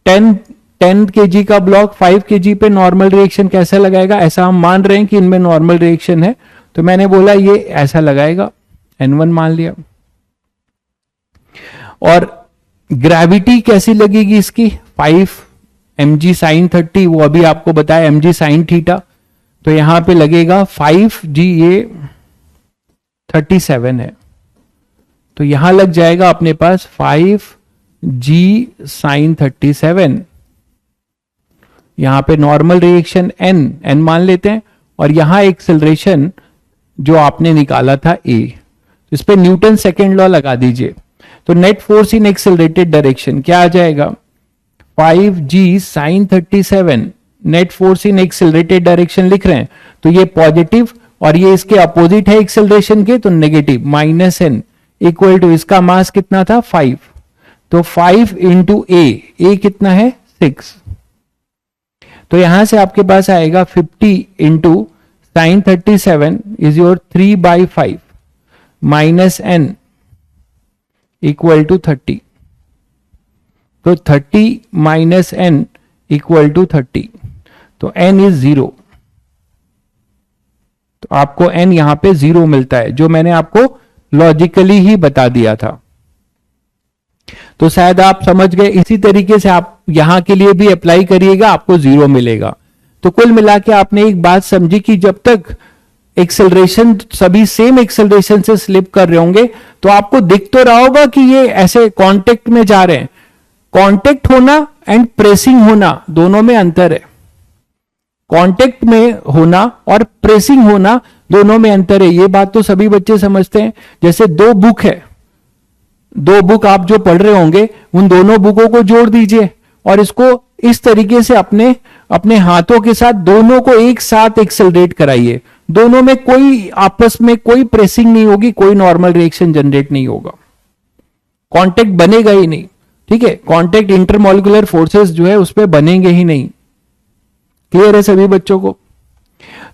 10 kg का ब्लॉक 5 kg पे नॉर्मल रिएक्शन कैसे लगाएगा, ऐसा हम मान रहे हैं कि इनमें नॉर्मल रिएक्शन है, तो मैंने बोला ये ऐसा लगाएगा, N1 मान लिया। और ग्रेविटी कैसी लगेगी इसकी, 5 mg साइन 30, वो अभी आपको बताया mg साइन थीटा, तो यहां पे लगेगा 5g, ये 37 है, तो यहां लग जाएगा अपने पास 5g साइन 37। यहां पे नॉर्मल रिएक्शन n मान लेते हैं, और यहां एक्सेलरेशन जो आपने निकाला था a, इस पे न्यूटन सेकेंड लॉ लगा दीजिए। तो net force in accelerated direction क्या आ जाएगा, 5g sine 37। Net force in accelerated direction लिख रहे हैं, तो ये पॉजिटिव और ये इसके अपोजिट है एक्सेलरेशन के, तो नेगेटिव, -n इक्वल टू, इसका मास कितना था 5, तो 5 इंटू ए कितना है 6, तो यहां से आपके पास आएगा 50 into sine 37 is your 3/5 -n equal to 30, तो 30 - n इक्वल टू 30। तो n इज 0, तो आपको n यहां पे 0 मिलता है, जो मैंने आपको लॉजिकली ही बता दिया था। तो शायद आप समझ गए। इसी तरीके से आप यहां के लिए भी अप्लाई करिएगा, आपको 0 मिलेगा। तो कुल मिला के आपने एक बात समझी कि जब तक एक्सेलरेशन सभी सेम एक्सेलरेशन से स्लिप कर रहे होंगे तो आपको दिख तो रहा होगा कि ये ऐसे कांटेक्ट में जा रहे हैं। कांटेक्ट होना एंड प्रेसिंग होना दोनों में अंतर है। कांटेक्ट में होना और प्रेसिंग होना दोनों में अंतर है। ये बात तो सभी बच्चे समझते हैं। जैसे दो बुक है, दो बुक आप जो पढ़ रहे होंगे उन दोनों बुकों को जोड़ दीजिए और इसको इस तरीके से अपने अपने हाथों के साथ दोनों को एक साथ एक्सेलरेट कराइए। दोनों में कोई आपस में कोई प्रेसिंग नहीं होगी, कोई नॉर्मल रिएक्शन जनरेट नहीं होगा, कांटेक्ट बनेगा ही नहीं। ठीक है, कांटेक्ट इंटरमॉलिक्यूलर फोर्सेस जो है उस पर बनेंगे ही नहीं। क्लियर है सभी बच्चों को?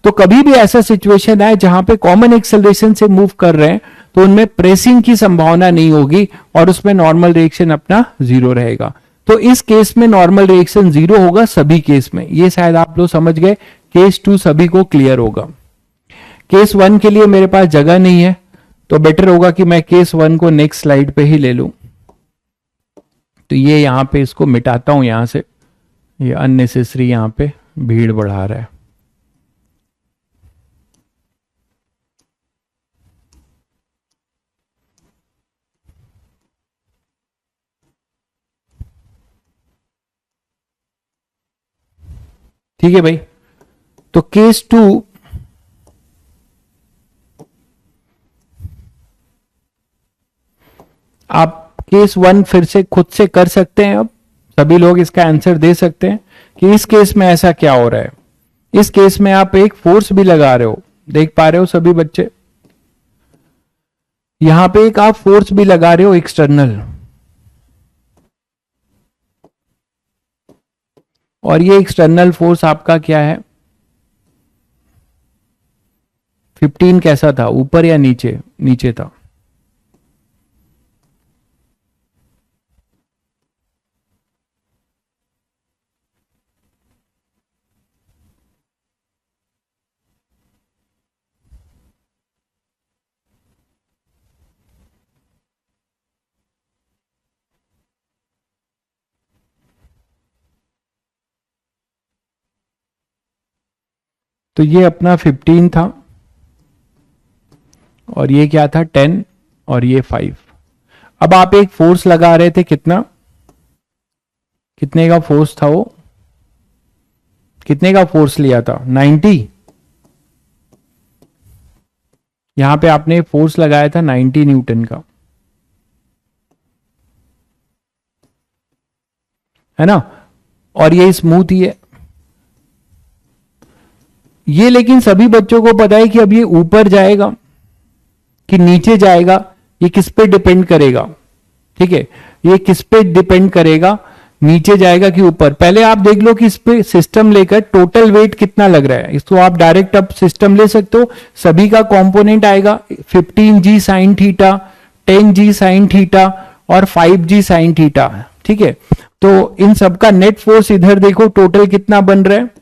तो कभी भी ऐसा सिचुएशन आए जहां पे कॉमन एक्सेलरेशन से मूव कर रहे हैं तो उनमें प्रेसिंग की संभावना नहीं होगी और उसमें नॉर्मल रिएक्शन अपना 0 रहेगा। तो इस केस में नॉर्मल रिएक्शन 0 होगा सभी केस में। ये शायद आप लोग समझ गए। केस 2 सभी को क्लियर होगा। केस 1 के लिए मेरे पास जगह नहीं है, तो बेटर होगा कि मैं केस 1 को नेक्स्ट स्लाइड पे ही ले लूं। तो ये यहां पे इसको मिटाता हूं यहां से, ये अननेसेसरी यहां पे भीड़ बढ़ा रहा है। ठीक है भाई। तो केस 2 आप केस 1 फिर से खुद से कर सकते हैं। अब सभी लोग इसका आंसर दे सकते हैं कि इस केस में ऐसा क्या हो रहा है। इस केस में आप एक फोर्स भी लगा रहे हो, देख पा रहे हो सभी बच्चे? यहां पे एक आप फोर्स भी लगा रहे हो एक्सटर्नल, और ये एक्सटर्नल फोर्स आपका क्या है? 15 कैसा था, ऊपर या नीचे? नीचे था। तो ये अपना 15 था और ये क्या था? 10 और ये 5। अब आप एक फोर्स लगा रहे थे, कितना, कितने का फोर्स था वो? कितने का फोर्स लिया था? 90। यहां पे आपने फोर्स लगाया था 90 न्यूटन का, है ना? और ये स्मूथ ही है। ये लेकिन सभी बच्चों को पता है कि अब ये ऊपर जाएगा कि नीचे जाएगा, ये किस पे डिपेंड करेगा? ठीक है, ये किस पे डिपेंड करेगा, नीचे जाएगा कि ऊपर? पहले आप देख लो कि इस पे सिस्टम लेकर टोटल वेट कितना लग रहा है। इसको आप डायरेक्ट अब सिस्टम ले सकते हो। सभी का कंपोनेंट आएगा 15g sine theta, 10g sine theta और 5g साइन थीटा। ठीक है, तो इन सब का नेट फोर्स इधर देखो टोटल कितना बन रहा है।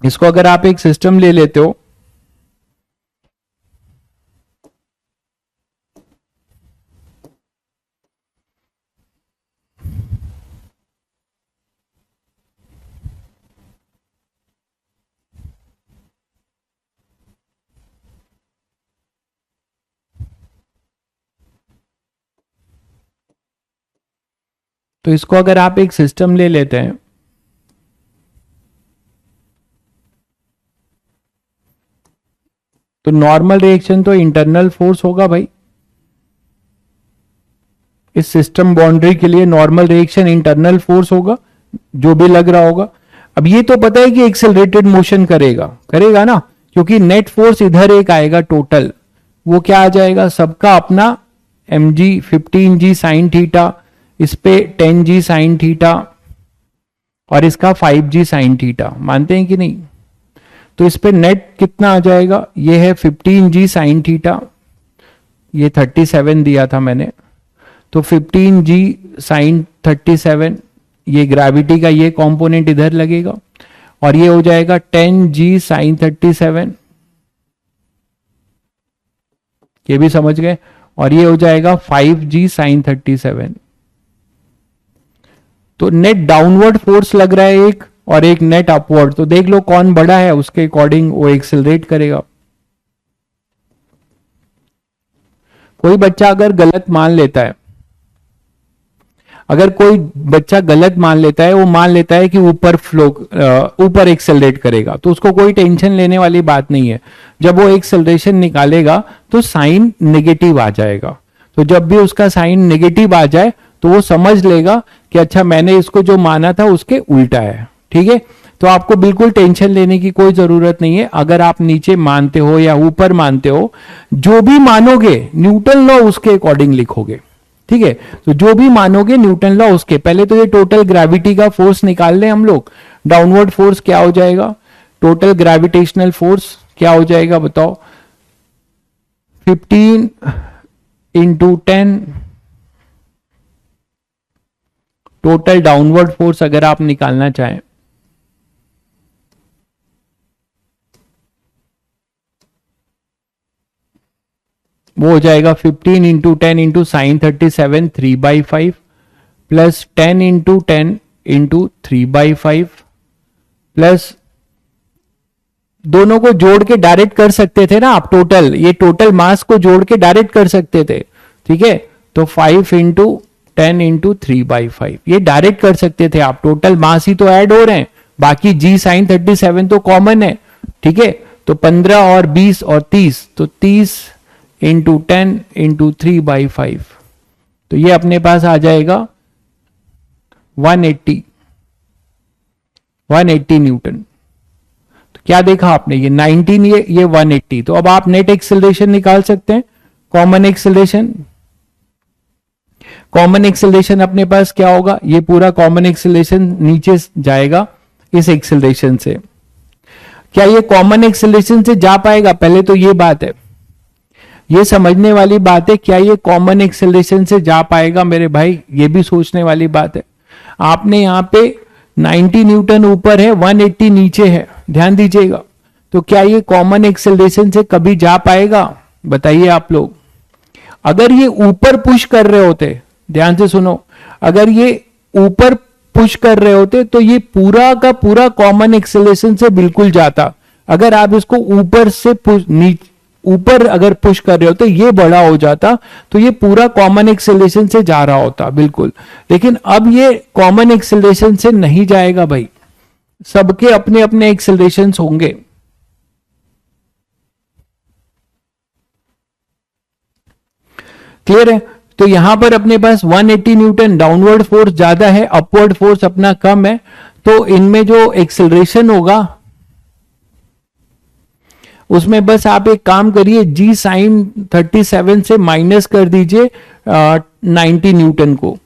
इसको अगर आप एक सिस्टम ले लेते हो, तो इसको अगर आप एक सिस्टम ले लेते हैं, तो नॉर्मल रिएक्शन तो इंटरनल फोर्स होगा भाई। इस सिस्टम बाउंड्री के लिए नॉर्मल रिएक्शन इंटरनल फोर्स होगा, जो भी लग रहा होगा। अब ये तो पता है कि एक्सेलरेटेड मोशन करेगा, करेगा ना, क्योंकि नेट फोर्स इधर एक आएगा टोटल, वो क्या आ जाएगा? सबका अपना mg 15g साइन थीटा, इस पे 10g साइन थीटा और इसका 5g साइन थीटा। मानते हैं कि नहीं? तो इस पे नेट कितना आ जाएगा? ये है 15g साइन थीटा, ये 37 दिया था मैंने, तो 15g साइन 37, ये ग्रेविटी का ये कंपोनेंट इधर लगेगा, और ये हो जाएगा 10g साइन 37, ये भी समझ गए, और ये हो जाएगा 5g साइन 37। तो नेट डाउनवर्ड फोर्स लग रहा है एक, और एक नेट अपवर्ड, तो देख लो कौन बड़ा है, उसके अकॉर्डिंग वो एक्सेलरेट करेगा। कोई बच्चा अगर गलत मान लेता है, अगर कोई बच्चा गलत मान लेता है, वो मान लेता है कि ऊपर एक्सेलरेट करेगा, तो उसको कोई टेंशन लेने वाली बात नहीं है। जब वो एक्सेलरेशन निकालेगा तो साइन नेगेटिव आ जाएगा, तो जब भी उसका साइन नेगेटिव आ जाए तो वो समझ लेगा कि अच्छा मैंने इसको जो माना था उसके उल्टा है। ठीक है, तो आपको बिल्कुल टेंशन लेने की कोई जरूरत नहीं है। अगर आप नीचे मानते हो या ऊपर मानते हो, जो भी मानोगे न्यूटन लॉ उसके अकॉर्डिंग लिखोगे। ठीक है, तो जो भी मानोगे न्यूटन लॉ उसके। पहले तो ये टोटल ग्रेविटी का फोर्स निकाल लें हम लोग। डाउनवर्ड फोर्स क्या हो जाएगा, टोटल ग्रेविटेशनल फोर्स क्या हो जाएगा बताओ, 15 इंटू 10 टोटल डाउनवर्ड फोर्स अगर आप निकालना चाहें, वो हो जाएगा 15 into 10 into sine 37 3/5 plus 10 into 10 into 3/5 plus, दोनों को जोड़ के डायरेक्ट कर सकते थे ना आप, टोटल ये टोटल मास को जोड़ के डायरेक्ट कर सकते थे। ठीक है, तो 5 इंटू 10 इंटू 3/5 ये डायरेक्ट कर सकते थे आप, टोटल मास ही तो ऐड हो रहे हैं, बाकी जी साइन 37 तो कॉमन है। ठीक है, तो 15 और 20 और 30, तो 30 इंटू 10 इंटू 3/5, तो ये अपने पास आ जाएगा 180 न्यूटन। तो क्या देखा आपने, ये 19, ये 180। तो अब आप नेट एक्सेलरेशन निकाल सकते हैं, कॉमन एक्सेलरेशन। कॉमन एक्सेलरेशन अपने पास क्या होगा, ये पूरा कॉमन एक्सेलरेशन नीचे जाएगा इस एक्सेलरेशन से। क्या ये कॉमन एक्सेलरेशन से जा पाएगा, पहले तो ये बात है, ये समझने वाली बात है, क्या ये कॉमन एक्सेलरेशन से जा पाएगा मेरे भाई, ये भी सोचने वाली बात है। आपने यहां पे 90 न्यूटन ऊपर है, 180 नीचे है, ध्यान दीजिएगा। तो क्या ये कॉमन एक्सेलरेशन से कभी जा पाएगा, बताइए आप लोग। अगर ये ऊपर पुश कर रहे होते, ध्यान से सुनो, अगर ये ऊपर पुश कर रहे होते तो ये पूरा का पूरा कॉमन एक्सेलरेशन से बिल्कुल जाता। अगर आप इसको ऊपर से ऊपर अगर पुश कर रहे होते, ये बड़ा हो जाता, तो ये पूरा कॉमन एक्सेलरेशन से जा रहा होता बिल्कुल। लेकिन अब ये कॉमन एक्सेलरेशन से नहीं जाएगा भाई, सबके अपने अपने एक्सेलरेशन होंगे। क्लियर है, तो यहां पर अपने पास 180 न्यूटन डाउनवर्ड फोर्स ज्यादा है, अपवर्ड फोर्स अपना कम है, तो इनमें जो एक्सेलरेशन होगा उसमें बस आप एक काम करिए, जी साइन 37 से माइनस कर दीजिए 90 न्यूटन को।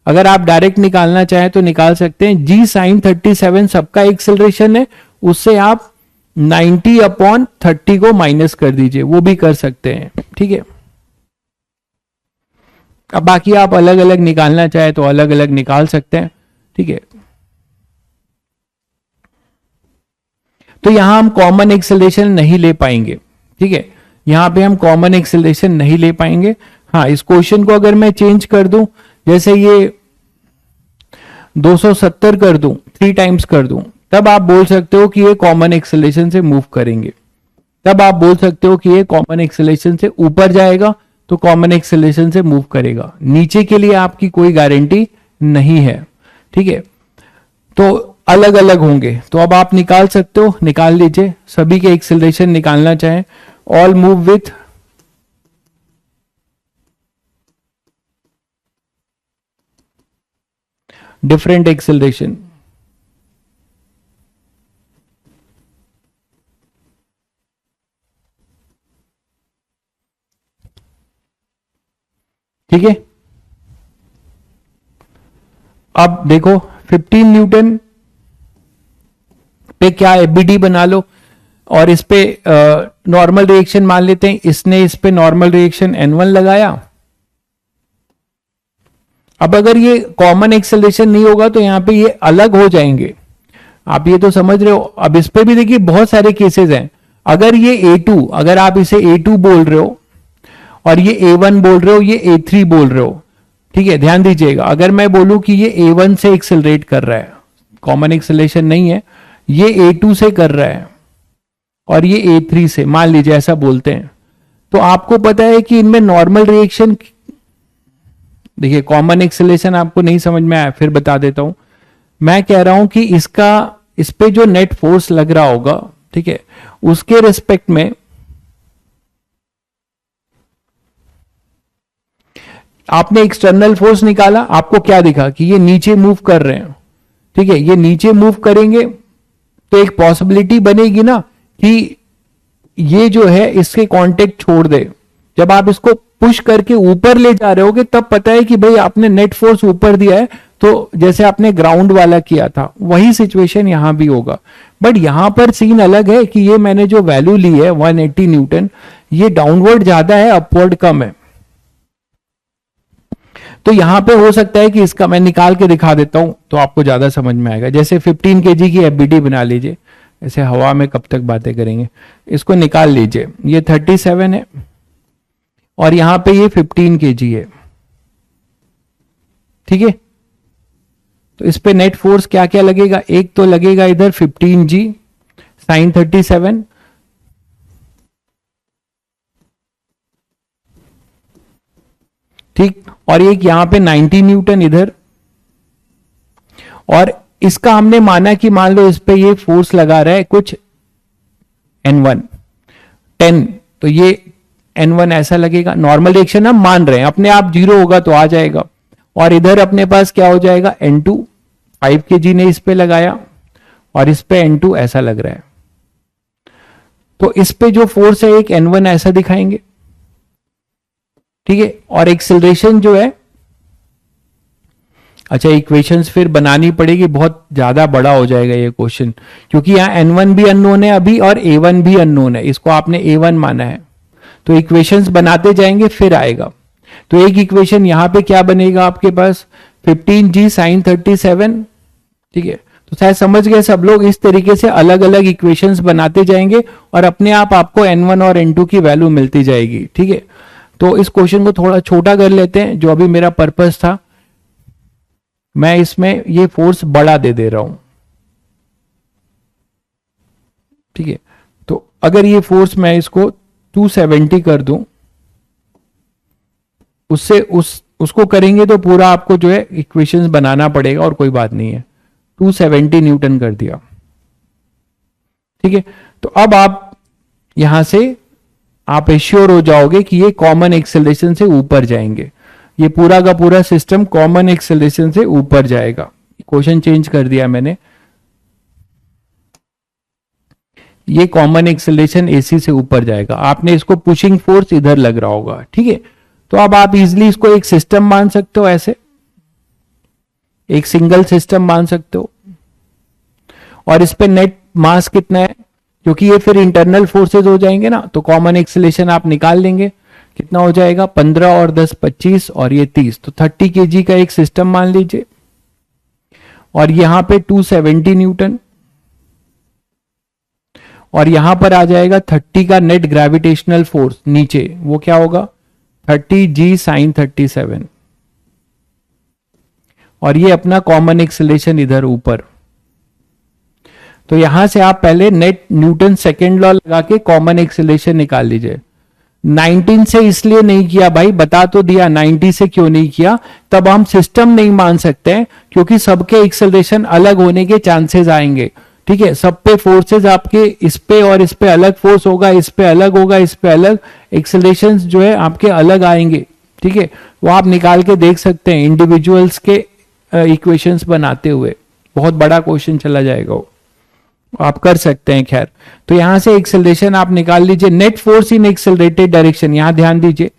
अगर आप डायरेक्ट निकालना चाहें तो निकाल सकते हैं, जी साइन 37 सबका एक्सेलरेशन है, उससे आप 90/30 को माइनस कर दीजिए, वो भी कर सकते हैं। ठीक है, अब बाकी आप अलग अलग निकालना चाहे तो अलग अलग निकाल सकते हैं। ठीक है, तो यहां हम कॉमन एक्सेलरेशन नहीं ले पाएंगे। ठीक है, यहां पे हम कॉमन एक्सेलरेशन नहीं ले पाएंगे। हाँ, इस क्वेश्चन को अगर मैं चेंज कर दूं, जैसे ये 270 कर दूं, 3 टाइम्स कर दूं, तब आप बोल सकते हो कि ये कॉमन एक्सेलरेशन से मूव करेंगे। तब आप बोल सकते हो कि ये कॉमन एक्सेलरेशन से ऊपर जाएगा तो कॉमन एक्सेलरेशन से मूव करेगा। नीचे के लिए आपकी कोई गारंटी नहीं है। ठीक है, तो अलग अलग होंगे, तो अब आप निकाल सकते हो, निकाल लीजिए। सभी के एक्सेलरेशन निकालना चाहें, all move with different acceleration. ठीक है, अब देखो 15 न्यूटन पे क्या एबीडी बना लो, और इस पे नॉर्मल रिएक्शन मान लेते हैं। इसने इस पे नॉर्मल रिएक्शन N1 लगाया। अब अगर ये कॉमन एक्सेलरेशन नहीं होगा तो यहां पे ये अलग हो जाएंगे। आप ये तो समझ रहे हो। अब इस पे भी देखिए बहुत सारे केसेस हैं। अगर ये A2, अगर आप इसे A2 बोल रहे हो और ये A1 बोल रहे हो, ये A3 बोल रहे हो, ठीक है, ध्यान दीजिएगा। अगर मैं बोलूं कि ये A1 से एक्सेलरेट कर रहा है, कॉमन एक्सेलरेशन नहीं है, ये A2 से कर रहा है और ये A3 से, मान लीजिए ऐसा बोलते हैं, तो आपको पता है कि इनमें नॉर्मल रिएक्शन, देखिए कॉमन एक्सेलरेशन आपको नहीं समझ में आया, फिर बता देता हूं। मैं कह रहा हूं कि इसका, इस पे जो नेट फोर्स लग रहा होगा, ठीक है, उसके रिस्पेक्ट में आपने एक्सटर्नल फोर्स निकाला, आपको क्या दिखा कि ये नीचे मूव कर रहे हैं, ठीक है, ये नीचे मूव करेंगे तो एक पॉसिबिलिटी बनेगी ना कि ये जो है इसके कांटेक्ट छोड़ दे। जब आप इसको पुश करके ऊपर ले जा रहे होगे तब पता है कि भाई आपने नेट फोर्स ऊपर दिया है, तो जैसे आपने ग्राउंड वाला किया था वही सिचुएशन यहां भी होगा। बट यहां पर सीन अलग है कि ये मैंने जो वैल्यू ली है 180 न्यूटन, ये डाउनवर्ड ज्यादा है, अपवर्ड कम है। तो यहां पे हो सकता है कि इसका मैं निकाल के दिखा देता हूं तो आपको ज्यादा समझ में आएगा। जैसे 15 kg की एफबीडी बना लीजिए, ऐसे हवा में कब तक बातें करेंगे, इसको निकाल लीजिए। ये 37 है और यहां पे ये 15 kg है, ठीक है। तो इस पे नेट फोर्स क्या क्या लगेगा, एक तो लगेगा इधर 15G sin 37, ठीक, और एक यहां पे 90 न्यूटन इधर। और इसका हमने माना कि मान लो इस पे ये फोर्स लगा रहा है कुछ N1 10, तो ये N1 ऐसा लगेगा। नॉर्मल रिएक्शन हम मान रहे हैं, अपने आप 0 होगा तो आ जाएगा। और इधर अपने पास क्या हो जाएगा, N2 5 kg ने इस पे लगाया और इस पे N2 ऐसा लग रहा है, तो इस पे जो फोर्स है एक N1 ऐसा दिखाएंगे, ठीक है। और एक्सेलरेशन जो है, अच्छा इक्वेशंस फिर बनानी पड़ेगी, बहुत ज्यादा बड़ा हो जाएगा ये क्वेश्चन, क्योंकि यहां N1 भी अननोन है अभी और A1 भी अननोन है, इसको आपने A1 माना है, तो इक्वेशंस बनाते जाएंगे फिर आएगा। तो एक इक्वेशन यहां पे क्या बनेगा आपके पास, 15G sin 37, ठीक है। तो शायद समझ गए सब लोग, इस तरीके से अलग अलग इक्वेशंस बनाते जाएंगे और अपने आप आपको N1 और N2 की वैल्यू मिलती जाएगी, ठीक है। तो इस क्वेश्चन को थोड़ा छोटा कर लेते हैं, जो अभी मेरा पर्पस था, मैं इसमें ये फोर्स बड़ा दे रहा हूं, ठीक है। तो अगर ये फोर्स मैं इसको 270 कर दूं, उससे उसको करेंगे तो पूरा आपको जो है इक्वेशंस बनाना पड़ेगा, और कोई बात नहीं है। 270 न्यूटन कर दिया, ठीक है। तो अब आप यहां से आप एश्योर हो जाओगे कि ये कॉमन एक्सेलरेशन से ऊपर जाएंगे, ये पूरा का पूरा सिस्टम कॉमन एक्सेलरेशन से ऊपर जाएगा। क्वेश्चन चेंज कर दिया मैंने, ये कॉमन एक्सेलरेशन AC से ऊपर जाएगा। आपने इसको पुशिंग फोर्स इधर लग रहा होगा, ठीक है। तो अब आप इजिली इसको एक सिस्टम मान सकते हो, ऐसे एक सिंगल सिस्टम मान सकते हो। और इस पे नेट मास कितना है, क्योंकि ये फिर इंटरनल फोर्सेस हो जाएंगे ना, तो कॉमन एक्सेलरेशन आप निकाल लेंगे, कितना हो जाएगा 15 और 10 25 और ये 30, तो 30 kg का एक सिस्टम मान लीजिए। और यहां पे 270 न्यूटन, और यहां पर आ जाएगा 30 का नेट ग्रेविटेशनल फोर्स नीचे, वो क्या होगा 30G sin 37, और ये अपना कॉमन एक्सेलरेशन इधर ऊपर। तो यहां से आप पहले नेट न्यूटन सेकेंड लॉ लगा के कॉमन एक्सेलरेशन निकाल लीजिए। 19 से इसलिए नहीं किया भाई, बता तो दिया 90 से क्यों नहीं किया, तब हम सिस्टम नहीं मान सकते हैं, क्योंकि सबके एक्सेलरेशन अलग होने के चांसेस आएंगे, ठीक है। सब पे फोर्सेस आपके इस पे और इस पे अलग फोर्स होगा, इस पे अलग होगा, इस पे अलग, एक्सेलरेशंस जो है आपके अलग आएंगे, ठीक है। वो आप निकाल के देख सकते हैं इंडिविजुअल्स के इक्वेशंस बनाते हुए, बहुत बड़ा क्वेश्चन चला जाएगा वो, आप कर सकते हैं। खैर, तो यहां से एक्सेलरेशन आप निकाल लीजिए। Net force in accelerated direction, यहां ध्यान दीजिए,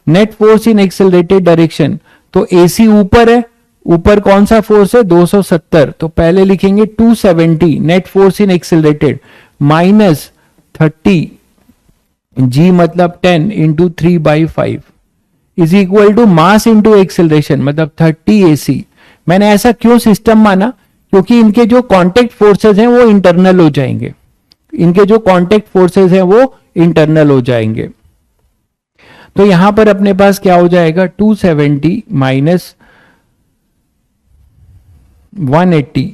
net force in accelerated direction, तो AC ऊपर है, ऊपर कौन सा फोर्स है 270, तो पहले लिखेंगे 270 net force in accelerated minus 30G मतलब 10 into 3/5 is equal to mass into acceleration मतलब 30 AC। मैंने ऐसा क्यों सिस्टम माना, क्योंकि इनके जो कांटेक्ट फोर्सेस हैं वो इंटरनल हो जाएंगे, इनके जो कांटेक्ट फोर्सेस हैं वो इंटरनल हो जाएंगे। तो यहां पर अपने पास क्या हो जाएगा, 270 माइनस 180,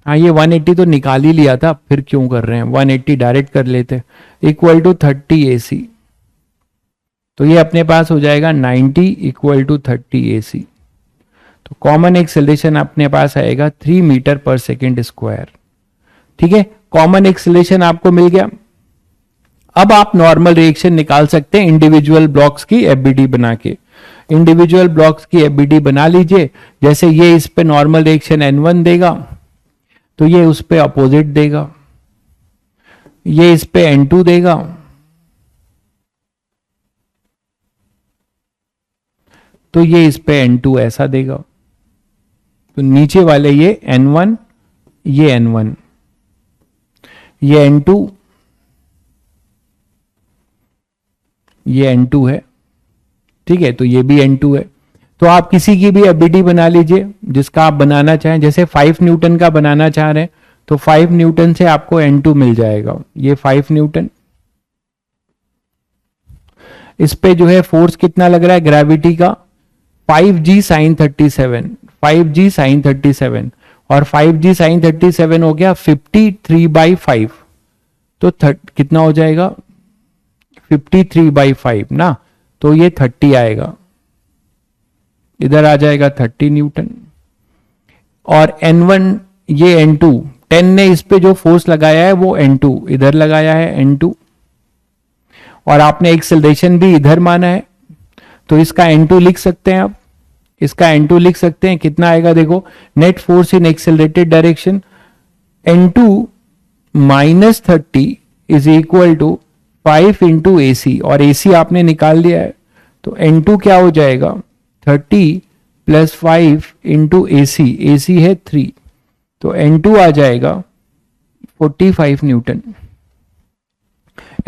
हाँ ये 180 तो निकाल ही लिया था, फिर क्यों कर रहे हैं, 180 डायरेक्ट कर लेते, इक्वल टू 30 AC। तो ये अपने पास हो जाएगा 90 इक्वल टू 30 AC। तो कॉमन एक्सेलरेशन अपने पास आएगा 3 मीटर पर सेकेंड स्क्वायर। ठीक है, कॉमन एक्सेलरेशन आपको मिल गया। अब आप नॉर्मल रिएक्शन निकाल सकते हैं इंडिविजुअल ब्लॉक्स की एफबीडी बना के। इंडिविजुअल ब्लॉक्स की एफबीडी बना लीजिए। जैसे ये इस पे नॉर्मल रिएक्शन N1 देगा, तो ये उस पे अपोजिट देगा, ये इस पे N2 देगा, तो ये इस पे N2 ऐसा देगा। तो नीचे वाले ये N1, ये N1, ये N2, ये N2 है। ठीक है, तो ये भी N2 है। तो आप किसी की भी एफबीडी बना लीजिए जिसका आप बनाना चाहें। जैसे 5 न्यूटन का बनाना चाह रहे हैं तो 5 न्यूटन से आपको N2 मिल जाएगा, ये 5 न्यूटन। इस पे जो है फोर्स कितना लग रहा है ग्रेविटी का, 5G sin 37, 5G sin 37, और 5G sin 37 हो गया 53/5। तो कितना हो जाएगा 53/5 ना, तो ये 30 आएगा, इधर आ जाएगा 30 न्यूटन। और N1 ये N2, 10 ने इस पे जो फोर्स लगाया है वो N2 इधर लगाया है, N2, और आपने एक्सेलरेशन भी इधर माना है, तो इसका N2 लिख सकते हैं आप, इसका N2 लिख सकते हैं। कितना आएगा देखो, net force in accelerated direction N2 minus 30 is equal to 5 into AC, और AC आपने निकाल लिया है, तो N2 क्या हो जाएगा 30 प्लस 5 इंटू AC, AC है 3, तो N2 आ जाएगा 45 न्यूटन,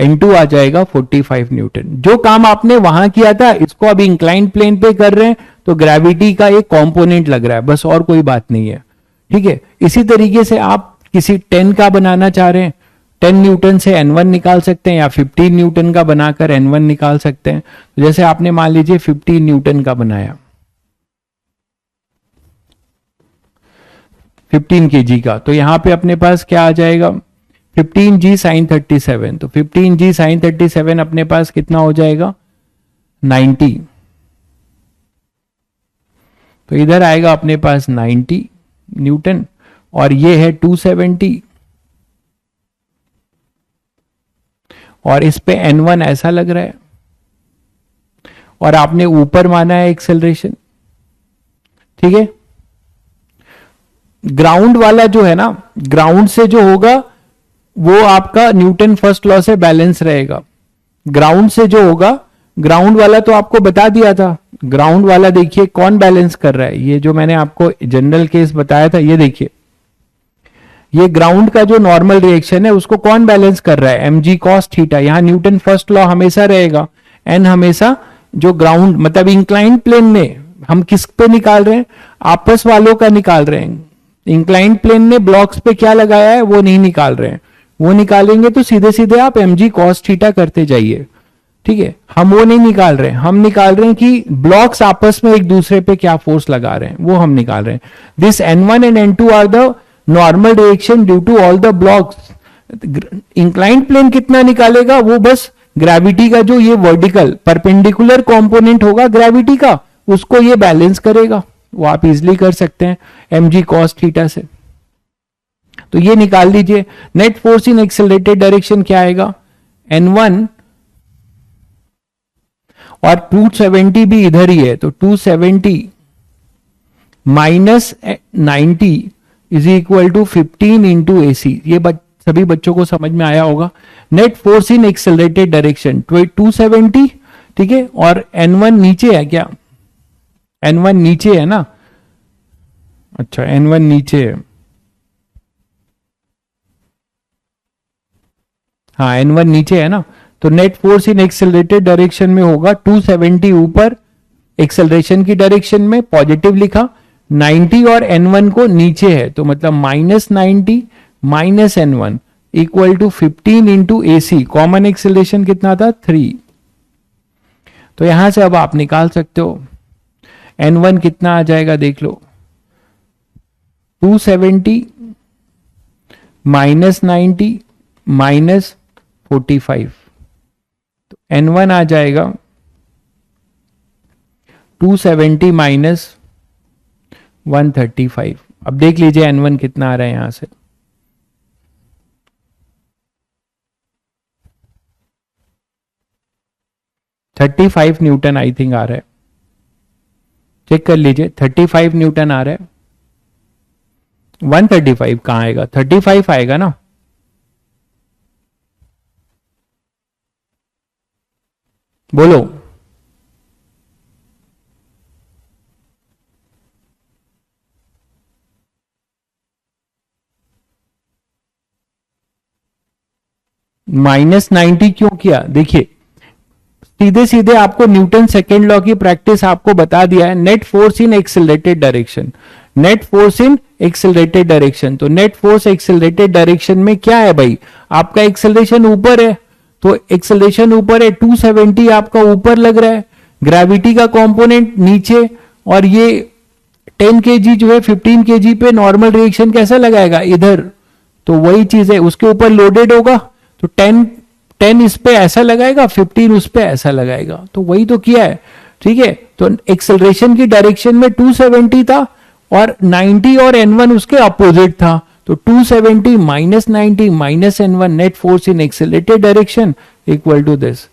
N2 आ जाएगा 45 न्यूटन। जो काम आपने वहां किया था इसको अब इंक्लाइन प्लेन पे कर रहे हैं, तो ग्रेविटी का एक कंपोनेंट लग रहा है, बस और कोई बात नहीं है। ठीक है, इसी तरीके से आप किसी 10 का बनाना चाह रहे हैं, 10 न्यूटन से N1 निकाल सकते हैं, या 15 न्यूटन का बनाकर N1 निकाल सकते हैं। तो जैसे आपने मान लीजिए 15 न्यूटन का बनाया, 15 kg का, तो यहां पे अपने पास क्या आ जाएगा 15G sin 37, तो 15G sin 37 अपने पास कितना हो जाएगा 90, तो इधर आएगा अपने पास 90 न्यूटन, और ये है 270, और इस पे N1 ऐसा लग रहा है, और आपने ऊपर माना है एक्सेलरेशन। ठीक है, ग्राउंड वाला जो है ना, ग्राउंड से जो होगा वो आपका न्यूटन फर्स्ट लॉ से बैलेंस रहेगा। ग्राउंड से जो होगा, ग्राउंड वाला तो आपको बता दिया था, ग्राउंड वाला देखिए कौन बैलेंस कर रहा है, ये जो मैंने आपको जनरल केस बताया था, ये देखिए, ये ग्राउंड का जो नॉर्मल रिएक्शन है उसको कौन बैलेंस कर रहा है, mg cos थीटा। यहां न्यूटन फर्स्ट लॉ हमेशा रहेगा, n हमेशा जो ग्राउंड मतलब इंक्लाइंड प्लेन में हम किस पे निकाल रहे हैं, आपस वालों का निकाल रहे हैं। इंक्लाइंड प्लेन में ब्लॉक्स पे क्या लगाया है वो नहीं निकाल रहे हैं, वो निकालेंगे तो सीधे सीधे आप mg cos थीटा करते जाइए। ठीक है, हम वो नहीं निकाल रहे हैं, हम निकाल रहे हैं कि ब्लॉक्स आपस में एक दूसरे पे क्या फोर्स लगा रहे हैं, वो हम निकाल रहे हैं। This N1 and N2 are the normal reaction due to all the blocks. Inclined plane कितना निकालेगा, वो बस ग्रेविटी का जो ये वर्टिकल परपेंडिकुलर कंपोनेंट होगा ग्रेविटी का, उसको ये बैलेंस करेगा। वो आप इजिली कर सकते हैं mg cos थीटा से। तो ये निकाल लीजिए। Net force in accelerated direction क्या आएगा, N1, और 270 भी इधर ही है, तो 270 minus 90 is equal to 15 into AC। ये सभी बच्चों को समझ में आया होगा। Net force in accelerated direction 270, ठीक है, और N1 नीचे है क्या, N1 नीचे है ना, अच्छा N1 नीचे है, हाँ N1 नीचे है ना, तो net force in accelerated direction में होगा 270 ऊपर एक्सेलरेशन की डायरेक्शन में पॉजिटिव लिखा, 90 और N1 को नीचे है, तो मतलब -90 minus N1 equal to 15 into AC। Common acceleration कितना था? 3। तो यहां से अब आप निकाल सकते हो N1 कितना आ जाएगा, देख लो, 270 माइनस 90 माइनस 45, तो N1 आ जाएगा 270 माइनस 135। अब देख लीजिए N1 कितना आ रहा है यहां से, न्यूटन आई थिंक आ रहा है। चेक कर लीजिए, 35 न्यूटन आ रहा है। 135 कहां आएगा? 35 आएगा ना। बोलो। -90 क्यों किया? देखिए सीधे सीधे आपको न्यूटन सेकेंड लॉ की प्रैक्टिस आपको बता दिया है, नेट फोर्स इन एक्सिलरेटेड डायरेक्शन। नेट फोर्स इन एक्सिलरेटेड डायरेक्शन, तो नेट फोर्स एक्सिलरेटेड डायरेक्शन में क्या है भाई? आपका एक्सिलरेशन ऊपर है, तो एक्सिलरेशन ऊपर है, 270 आपका ऊपर लग रहा है, ग्रेविटी का कंपोनेंट नीचे, और ये 10 kg जो है 15 kg पे नॉर्मल रिएक्शन कैसा लगाएगा? इधर। तो वही चीज है, उसके ऊपर लोडेड होगा, तो 10 इस पे ऐसा लगाएगा, 15 उस पे ऐसा लगाएगा, तो वही तो किया है। ठीक है, तो एक्सेलरेशन की डायरेक्शन में 270 था और 90 और N1 उसके अपोजिट था, तो 270 minus 90 minus N1 net force in accelerated direction equal to this.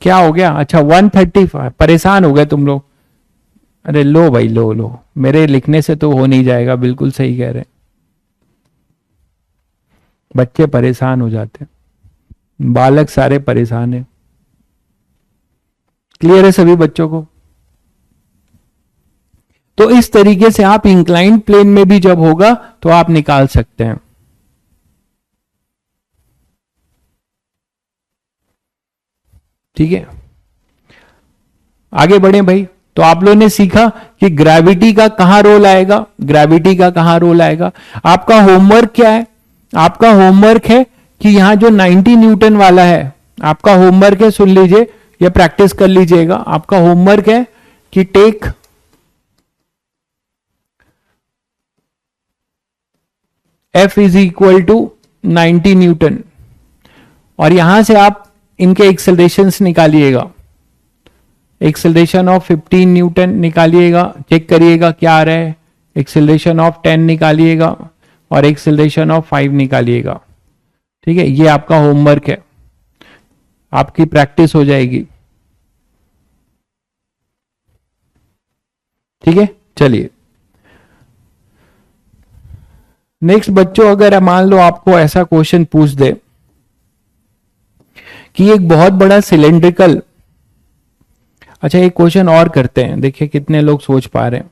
क्या हो गया? अच्छा 135। परेशान हो गए तुम लोग। अरे लो भाई, लो लो, मेरे लिखने से तो हो नहीं जाएगा, बिल्कुल सही कह रहे हैं। बच्चे परेशान हो जाते हैं, बालक सारे परेशान है। क्लियर है सभी बच्चों को? तो इस तरीके से आप इंक्लाइंड प्लेन में भी जब होगा तो आप निकाल सकते हैं। ठीक है, आगे बढ़े भाई। तो आप लोगों ने सीखा कि ग्रेविटी का कहां रोल आएगा, ग्रेविटी का कहां रोल आएगा। आपका होमवर्क क्या है? आपका होमवर्क है कि यहां जो 90 न्यूटन वाला है, आपका होमवर्क है, सुन लीजिए, या प्रैक्टिस कर लीजिएगा। आपका होमवर्क है कि take F is equal to 90 newton, और यहां से आप इनके एक्सेलरेशंस निकालिएगा। एक्सेलरेशन ऑफ 15 न्यूटन निकालिएगा, चेक करिएगा क्या आ रहा है। एक्सेलरेशन ऑफ 10 निकालिएगा और एक्सेलरेशन ऑफ 5 निकालिएगा। ठीक है, ये आपका होमवर्क है, आपकी प्रैक्टिस हो जाएगी। ठीक है, चलिए नेक्स्ट बच्चों, अगर मान लो आपको ऐसा क्वेश्चन पूछ दे कि एक बहुत बड़ा सिलेंड्रिकल, अच्छा एक क्वेश्चन और करते हैं, देखिए कितने लोग सोच पा रहे हैं।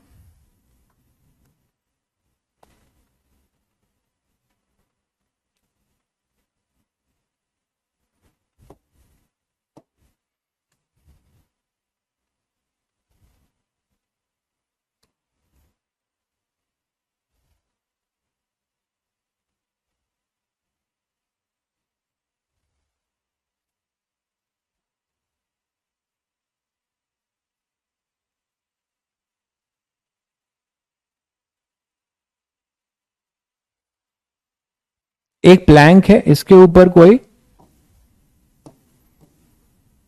एक प्लैंक है, इसके ऊपर कोई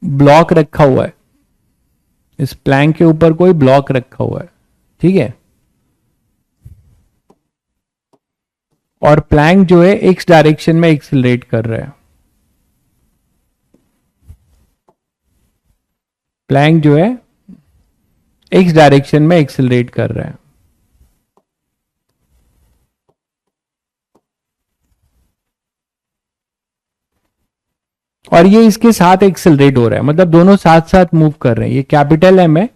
ब्लॉक रखा हुआ है, इस प्लैंक के ऊपर कोई ब्लॉक रखा हुआ है। ठीक है, और प्लैंक जो है एक्स डायरेक्शन में एक्सिलरेट कर रहा है। प्लैंक जो है एक्स डायरेक्शन में एक्सिलरेट कर रहा है। और ये इसके साथ एक्सेलरेट हो रहा है, मतलब दोनों साथ साथ मूव कर रहे हैं। ये कैपिटल एम है,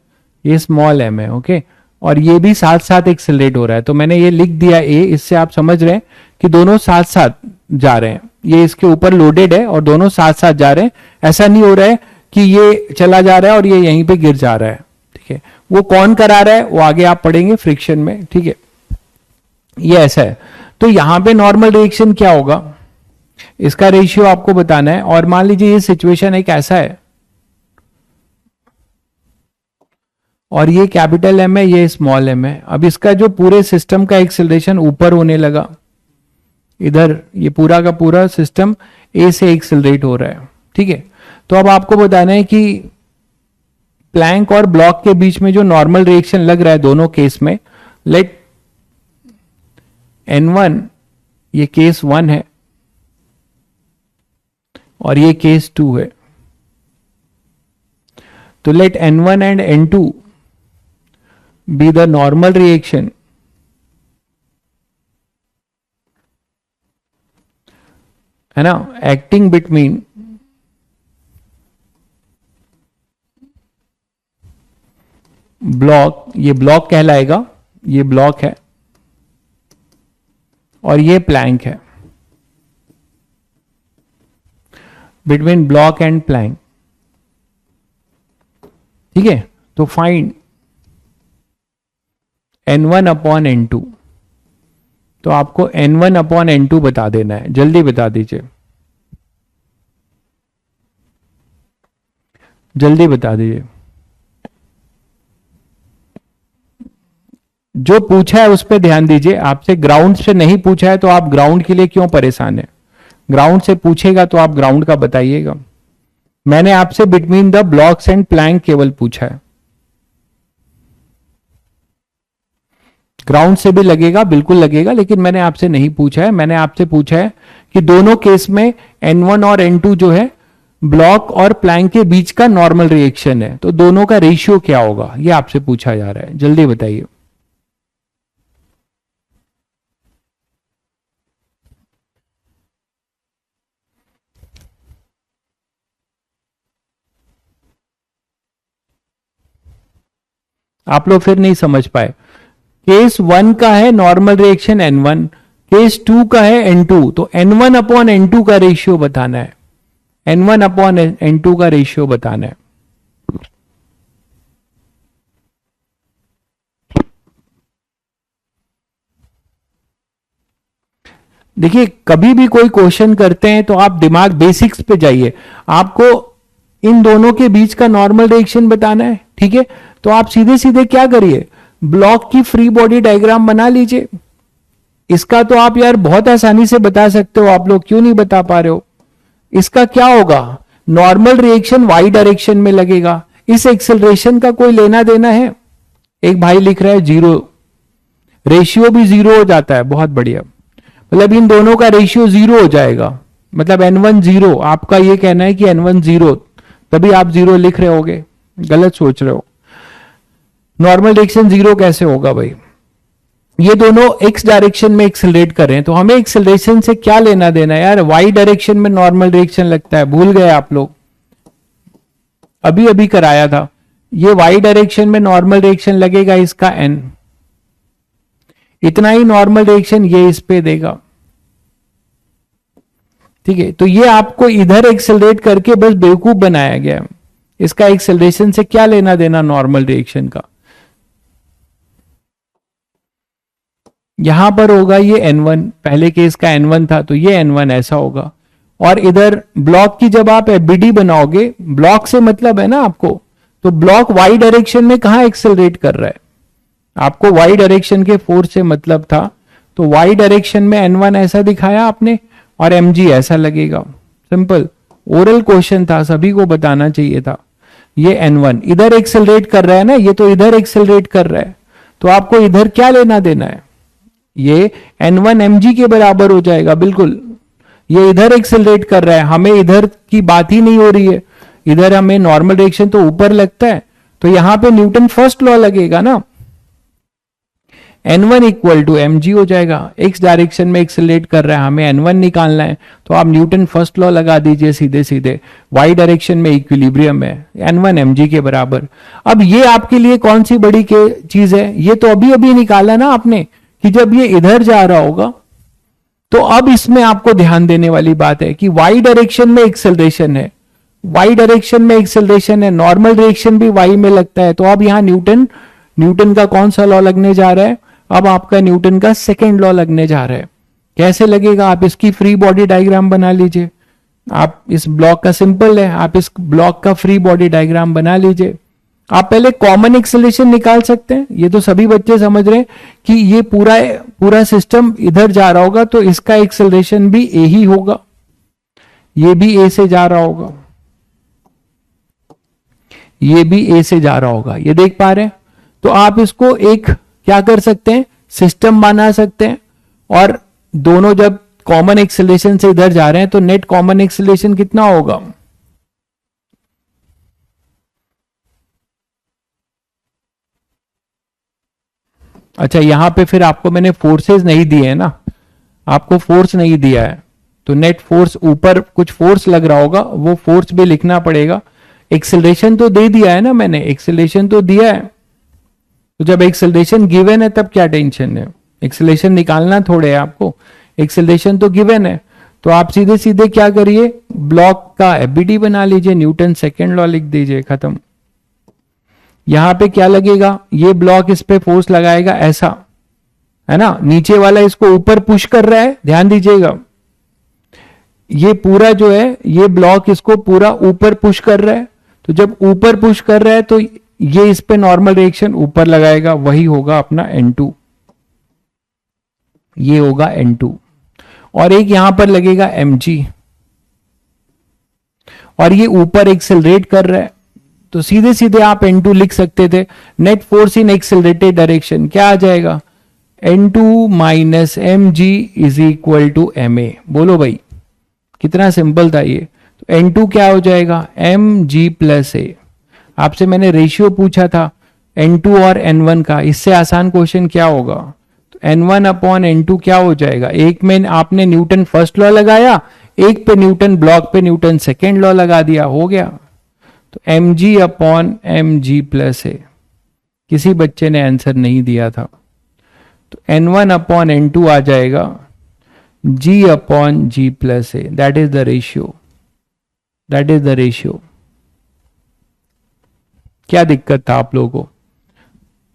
ये स्मॉल एम है, ओके, और ये भी साथ साथ एक्सेलरेट हो रहा है। तो मैंने ये लिख दिया ए, इससे आप समझ रहे हैं कि दोनों साथ साथ जा रहे हैं। ये इसके ऊपर लोडेड है और दोनों साथ साथ जा रहे हैं। ऐसा नहीं हो रहा है कि ये चला जा रहा है और ये यहीं पे गिर जा रहा है, ठीक है। वो कौन करा रहा है वो आगे आप पढ़ेंगे फ्रिक्शन में, ठीक है। ये ऐसा है। तो यहां पे नॉर्मल रिएक्शन क्या होगा, इसका रेशियो आपको बताना है। और मान लीजिए ये सिचुएशन एक ऐसा है और ये कैपिटल एम है, ये स्मॉल एम है। अब इसका जो पूरे सिस्टम का एक्सेलरेशन ऊपर होने लगा, इधर ये पूरा का पूरा सिस्टम ए से एक्सेलरेट हो रहा है, ठीक है। तो अब आपको बताना है कि प्लैंक और ब्लॉक के बीच में जो नॉर्मल रिएक्शन लग रहा है दोनों केस में, लेट N1 ये केस 1 है और ये केस 2 है। तो let N1 and N2 be the normal reaction है ना, एक्टिंग बिटवीन ब्लॉक, ये ब्लॉक कहलाएगा, ये ब्लॉक है और ये प्लैंक है, बिटवीन ब्लॉक एंड प्लैंक, ठीक है। तो फाइंड N1 अपॉन N2। तो आपको N1 अपॉन N2 बता देना है, जल्दी बता दीजिए, जल्दी बता दीजिए। जो पूछा है उस पर ध्यान दीजिए, आपसे ग्राउंड से नहीं पूछा है तो आप ग्राउंड के लिए क्यों परेशान है, ग्राउंड से पूछेगा तो आप ग्राउंड का बताइएगा। मैंने आपसे between the blocks and plank केवल पूछा है, ग्राउंड से भी लगेगा, बिल्कुल लगेगा, लेकिन मैंने आपसे नहीं पूछा है। मैंने आपसे पूछा है कि दोनों केस में N1 और N2 जो है ब्लॉक और प्लैंक के बीच का नॉर्मल रिएक्शन है, तो दोनों का रेशियो क्या होगा ये आपसे पूछा जा रहा है, जल्दी बताइए। आप लोग फिर नहीं समझ पाए। केस 1 का है नॉर्मल रिएक्शन N1, केस 2 का है N2, तो N1 अपॉन N2 का रेशियो बताना है, N1 अपॉन N2 का रेशियो बताना है। देखिए कभी भी कोई क्वेश्चन करते हैं तो आप दिमाग बेसिक्स पे जाइए, आपको इन दोनों के बीच का नॉर्मल रिएक्शन बताना है, ठीक है। तो आप सीधे सीधे क्या करिए, ब्लॉक की फ्री बॉडी डायग्राम बना लीजिए। इसका तो आप यार बहुत आसानी से बता सकते हो, आप लोग क्यों नहीं बता पा रहे हो। इसका क्या होगा, नॉर्मल रिएक्शन वाई डायरेक्शन में लगेगा, इस एक्सेलरेशन का कोई लेना देना है। एक भाई लिख रहा है 0, रेशियो भी 0 हो जाता है, बहुत बढ़िया। मतलब इन दोनों का रेशियो 0 हो जाएगा, मतलब N1 0, आपका ये कहना है कि N1 0, तभी आप 0 लिख रहे होगे, गलत सोच रहे हो। नॉर्मल रिएक्शन 0 कैसे होगा भाई, ये दोनों x डायरेक्शन में एक्सेलरेट कर रहे हैं, तो हमें एक्सेलरेशन से क्या लेना देना है यार। y डायरेक्शन में नॉर्मल रिएक्शन लगता है, भूल गए आप लोग, अभी अभी कराया था। ये y डायरेक्शन में नॉर्मल रिएक्शन लगेगा, इसका n, इतना ही नॉर्मल रिएक्शन ये इस पे देगा, ठीक है। तो ये आपको इधर एक्सेलरेट करके बस बेवकूफ बनाया गया, इसका एक्सेलरेशन से क्या लेना देना नॉर्मल रिएक्शन का। यहां पर होगा ये N1, पहले केस का N1 था तो ये N1 ऐसा होगा। और इधर ब्लॉक की जब आप एबीडी बनाओगे, ब्लॉक से मतलब है ना आपको, तो ब्लॉक वाई डायरेक्शन में कहां एक्सेलरेट कर रहा है, आपको वाई डायरेक्शन के फोर्स से मतलब था, तो वाई डायरेक्शन में N1 ऐसा दिखाया आपने और mg ऐसा लगेगा। सिंपल ओरल क्वेश्चन था, सभी को बताना चाहिए था। ये N1 इधर एक्सेलरेट कर रहा है ना, ये तो इधर एक्सेलरेट कर रहा है, तो आपको इधर क्या लेना देना है, ये N1 mg के बराबर हो जाएगा, बिल्कुल। ये इधर एक्सेलरेट कर रहा है, हमें इधर की बात ही नहीं हो रही है, इधर हमें नॉर्मल डायरेक्शन तो ऊपर लगता है, तो यहां पे न्यूटन फर्स्ट लॉ लगेगा ना, N1 इक्वल टू mg हो जाएगा। x डायरेक्शन में एक्सेलरेट कर रहा है, हमें N1 निकालना है, तो आप न्यूटन फर्स्ट लॉ लगा दीजिए सीधे सीधे। y डायरेक्शन में इक्विलिब्रियम है, N1 mg के बराबर। अब ये आपके लिए कौन सी बड़ी चीज है, ये तो अभी अभी निकाला ना आपने कि जब ये इधर जा रहा होगा, तो अब इसमें आपको ध्यान देने वाली बात है कि y डायरेक्शन में एक्सेलरेशन है, वाई डायरेक्शन में एक्सेलरेशन है, नॉर्मल डायरेक्शन भी वाई में लगता है। तो अब यहां न्यूटन का कौन सा लॉ लगने जा रहा है? अब आपका न्यूटन का सेकेंड लॉ लगने जा रहा है। कैसे लगेगा? आप इसकी फ्री बॉडी डायग्राम बना लीजिए। आप इस ब्लॉक का सिंपल है, आप इस ब्लॉक का फ्री बॉडी डायग्राम बना लीजिए। आप पहले कॉमन एक्सेलरेशन निकाल सकते हैं। ये तो सभी बच्चे समझ रहे हैं कि ये पूरा सिस्टम इधर जा रहा होगा, तो इसका एक्सेलरेशन भी ए ही होगा, ये भी ए से जा रहा होगा, ये भी ए से जा रहा होगा। ये देख पा रहे हैं? तो आप इसको एक क्या कर सकते हैं, सिस्टम बना सकते हैं। और दोनों जब कॉमन एक्सेलरेशन से इधर जा रहे हैं तो नेट कॉमन एक्सेलरेशन कितना होगा? अच्छा, यहां पे फिर आपको मैंने फोर्सेस नहीं दिए हैं ना, आपको फोर्स नहीं दिया है, तो नेट फोर्स ऊपर कुछ फोर्स लग रहा होगा, वो फोर्स भी लिखना पड़ेगा। एक्सेलरेशन तो दे दिया है ना मैंने, एक्सेलरेशन तो दिया है। तो जब एक्सेलरेशन गिवन है तब क्या टेंशन है? एक्सेलरेशन निकालना थोड़े है आपको, एक्सेलरेशन तो गिवन है। तो आप सीधे सीधे क्या करिए, ब्लॉक का एबीडी बना लीजिए, न्यूटन सेकेंड लॉ लिख दीजिए, खत्म। यहां पे क्या लगेगा, ये ब्लॉक इस पे फोर्स लगाएगा ऐसा, है ना, नीचे वाला इसको ऊपर पुश कर रहा है, ध्यान दीजिएगा। ये पूरा जो है, ये ब्लॉक इसको पूरा ऊपर पुश कर रहा है। तो जब ऊपर पुश कर रहा है तो ये इस पे नॉर्मल रिएक्शन ऊपर लगाएगा, वही होगा अपना N2, ये होगा N2। और एक यहां पर लगेगा mg, और ये ऊपर एक्सेलरेट कर रहा है, तो सीधे सीधे आप N2 लिख सकते थे। Net force in accelerated direction क्या आ जाएगा, N2 minus mg is equal to ma। बोलो भाई, कितना सिंपल था ये। तो N2 क्या हो जाएगा, mg प्लस a। आपसे मैंने रेशियो पूछा था N2 और N1 का, इससे आसान क्वेश्चन क्या होगा, तो N1 अपॉन N2 क्या हो जाएगा। एक में आपने न्यूटन फर्स्ट लॉ लगाया, एक पे न्यूटन, ब्लॉक पे न्यूटन सेकेंड लॉ लगा दिया, हो गया। तो mg upon mg plus a, किसी बच्चे ने आंसर नहीं दिया था। तो N1 अपॉन N2 आ जाएगा g upon g plus a, that is the ratio, that is the ratio. क्या दिक्कत था आप लोगों को?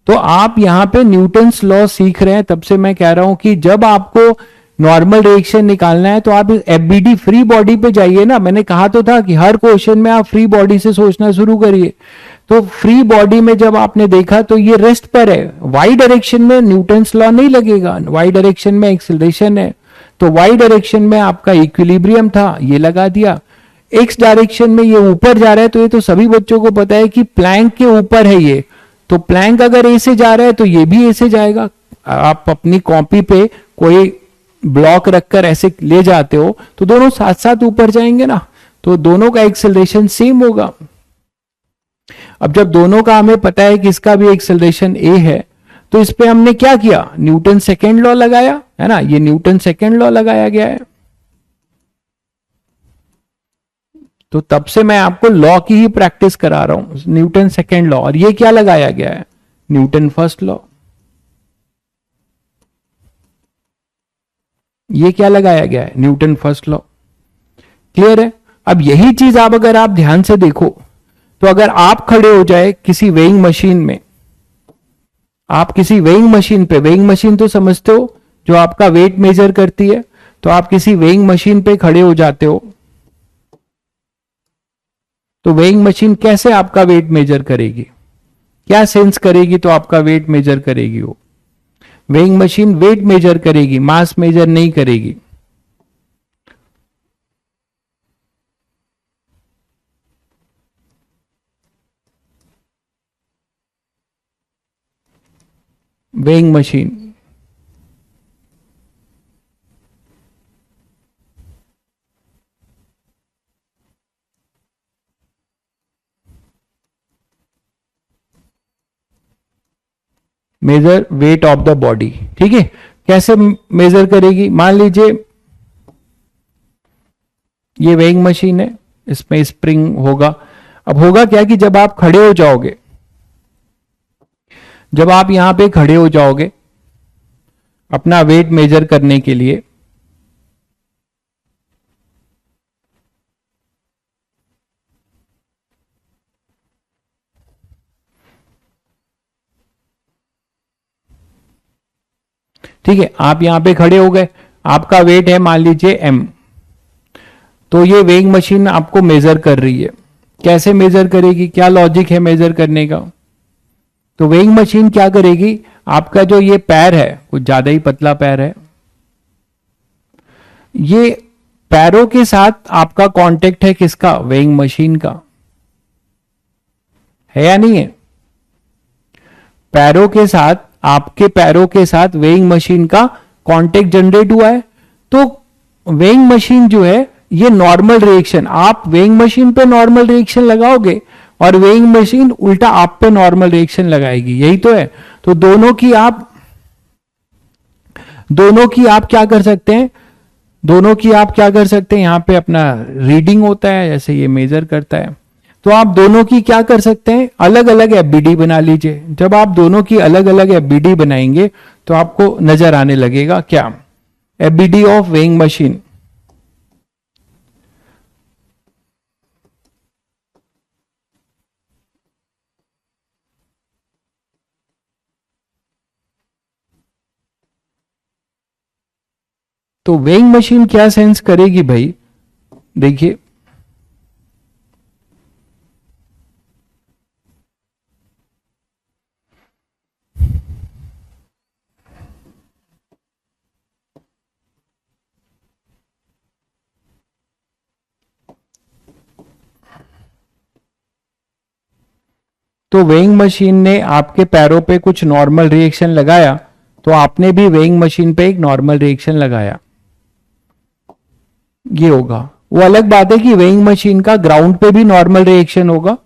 तो आप यहां पे न्यूटन्स लॉ सीख रहे हैं, तब से मैं कह रहा हूं कि जब आपको नॉर्मल रिएक्शन निकालना है तो आप एफबीडी फ्री बॉडी पे जाइए ना। मैंने कहा तो था कि हर क्वेश्चन में आप फ्री बॉडी से सोचना शुरू करिए। तो फ्री बॉडी में जब आपने देखा तो ये रेस्ट पर है, वाई डायरेक्शन में न्यूटन्स लॉ नहीं लगेगा, वाई डायरेक्शन में एक्सेलरेशन है, तो वाई डायरेक्शन में आपका इक्विलिब्रियम था, ये लगा दिया। एक्स डायरेक्शन में ये ऊपर जा रहा है, तो ये तो सभी बच्चों को पता है कि प्लैंक के ऊपर है ये, तो प्लैंक अगर ए से जा रहा है तो ये भी ए से जाएगा। आप अपनी कॉपी पे कोई ब्लॉक रखकर ऐसे ले जाते हो तो दोनों साथ साथ ऊपर जाएंगे ना, तो दोनों का एक्सेलरेशन सेम होगा। अब जब दोनों का हमें पता है कि इसका भी एक्सेलरेशन ए है, तो इस पे हमने क्या किया, न्यूटन सेकेंड लॉ लगाया, है ना, ये न्यूटन सेकेंड लॉ लगाया गया है। तो तब से मैं आपको लॉ की ही प्रैक्टिस करा रहा हूं, न्यूटन सेकेंड लॉ। और ये क्या लगाया गया है, न्यूटन फर्स्ट लॉ। ये क्या लगाया गया है, न्यूटन फर्स्ट लॉ। क्लियर है? अब यही चीज आप अगर आप ध्यान से देखो, तो अगर आप खड़े हो जाए किसी वेइंग मशीन में, आप किसी वेइंग मशीन पे, वेइंग मशीन तो समझते हो जो आपका वेट मेजर करती है, तो आप किसी वेइंग मशीन पे खड़े हो जाते हो, तो वेइंग मशीन कैसे आपका वेट मेजर करेगी, क्या सेंस करेगी तो आपका वेट मेजर करेगी। वो वेइंग मशीन वेट मेजर करेगी, मास मेजर नहीं करेगी। Weighing machine measure weight of the body, ठीक है। कैसे मेजर करेगी, मान लीजिए ये वेइंग मशीन है, इसमें स्प्रिंग होगा। अब होगा क्या कि जब आप खड़े हो जाओगे, जब आप यहां पे खड़े हो जाओगे अपना वेट मेजर करने के लिए, ठीक है, आप यहां पे खड़े हो गए, आपका वेट है मान लीजिए m, तो ये वेइंग मशीन आपको मेजर कर रही है। कैसे मेजर करेगी, क्या लॉजिक है मेजर करने का? तो वेइंग मशीन क्या करेगी, आपका जो ये पैर है, कुछ ज्यादा ही पतला पैर है, ये पैरों के साथ आपका कांटेक्ट है किसका, वेइंग मशीन का, है या नहीं है? पैरों के साथ, आपके पैरों के साथ वेइंग मशीन का कांटेक्ट जनरेट हुआ है। तो वेइंग मशीन जो है ये नॉर्मल रिएक्शन, आप वेइंग मशीन पे नॉर्मल रिएक्शन लगाओगे और वेइंग मशीन उल्टा आप पे नॉर्मल रिएक्शन लगाएगी, यही तो है। तो दोनों की आप क्या कर सकते हैं, यहां पे अपना रीडिंग होता है, जैसे ये मेजर करता है, तो आप दोनों की क्या कर सकते हैं, अलग अलग एफबीडी बना लीजिए। जब आप दोनों की अलग अलग एफबीडी बनाएंगे तो आपको नजर आने लगेगा क्या, एफबीडी ऑफ वेइंग मशीन। तो वेइंग मशीन क्या सेंस करेगी भाई, देखिए तो वेइंग मशीन ने आपके पैरों पे कुछ नॉर्मल रिएक्शन लगाया, तो आपने भी वेइंग मशीन पे एक नॉर्मल रिएक्शन लगाया, ये होगा। वो अलग बात है कि वेइंग मशीन का ग्राउंड पे भी नॉर्मल रिएक्शन होगा,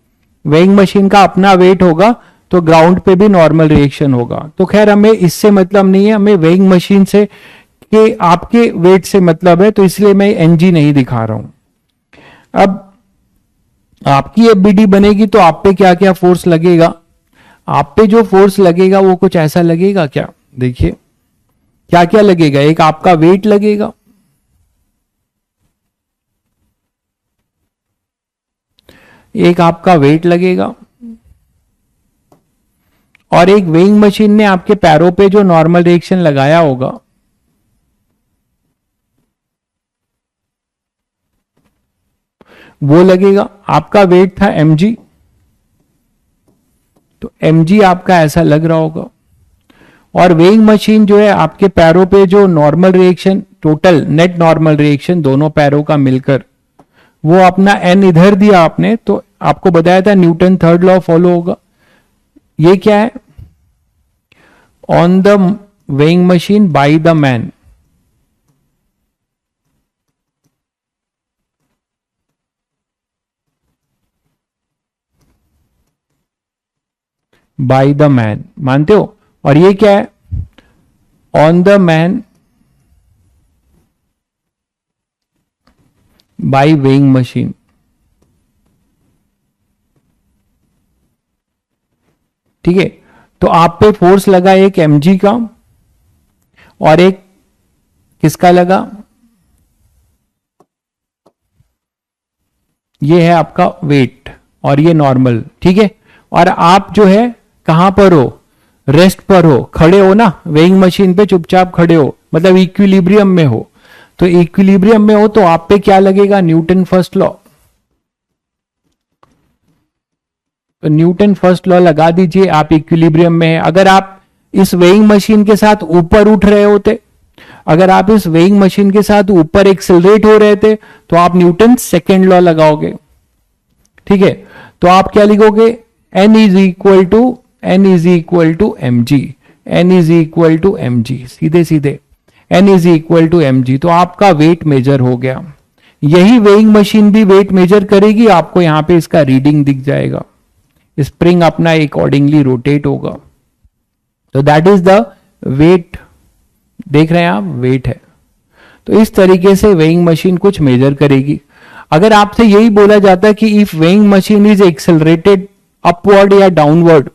वेइंग मशीन का अपना वेट होगा तो ग्राउंड पे भी नॉर्मल रिएक्शन होगा। तो खैर हमें इससे मतलब नहीं है, हमें वेइंग मशीन से के आपके वेट से मतलब है, तो इसलिए मैं एनजी नहीं दिखा रहा हूं। अब आपकी एफबीडी बनेगी तो आप पे क्या क्या फोर्स लगेगा, आप पे जो फोर्स लगेगा वो कुछ ऐसा लगेगा क्या, देखिए क्या क्या लगेगा, एक आपका वेट लगेगा, और एक वेइंग मशीन ने आपके पैरों पे जो नॉर्मल रिएक्शन लगाया होगा, वो लगेगा। आपका वेट था mg, तो mg आपका ऐसा लग रहा होगा, और वेइंग मशीन जो है आपके पैरों पे जो normal reaction, total net normal reaction दोनों पैरों का मिलकर, वो अपना n इधर दिया आपने, तो आपको बताया था न्यूटन थर्ड लॉ फॉलो होगा। ये क्या है, on the weighing machine by the man, by the man, मानते हो? और ये क्या है, on the man by weighing machine. ठीक है, तो आप पे फोर्स लगा एक mg का और एक किसका लगा, ये है आपका वेट और ये नॉर्मल, ठीक है। और आप जो है कहां पर हो, रेस्ट पर हो, खड़े हो ना, वेइंग मशीन पे चुपचाप खड़े हो, मतलब इक्विलिब्रियम में हो। तो इक्विलिब्रियम में हो तो आप पे क्या लगेगा, न्यूटन फर्स्ट लॉ। तो न्यूटन फर्स्ट लॉ लगा दीजिए, आप इक्विलिब्रियम में है। अगर आप इस वेइंग मशीन के साथ ऊपर उठ रहे होते, अगर आप इस वेइंग मशीन के साथ ऊपर एक्सेलरेट हो रहे थे, तो आप न्यूटन सेकेंड लॉ लगाओगे, ठीक है। तो आप क्या लिखोगे, n is equal to mg, n is equal to mg, सीधे सीधे n is equal to mg। तो आपका वेट मेजर हो गया। यही वेइंग मशीन भी वेट मेजर करेगी, आपको यहां पे इसका रीडिंग दिख जाएगा, स्प्रिंग अपना अकॉर्डिंगली रोटेट होगा। तो दैट इज द वेट, देख रहे हैं आप, वेट है। तो इस तरीके से वेइंग मशीन कुछ मेजर करेगी। अगर आपसे यही बोला जाता है कि if weighing machine is accelerated upward या डाउनवर्ड,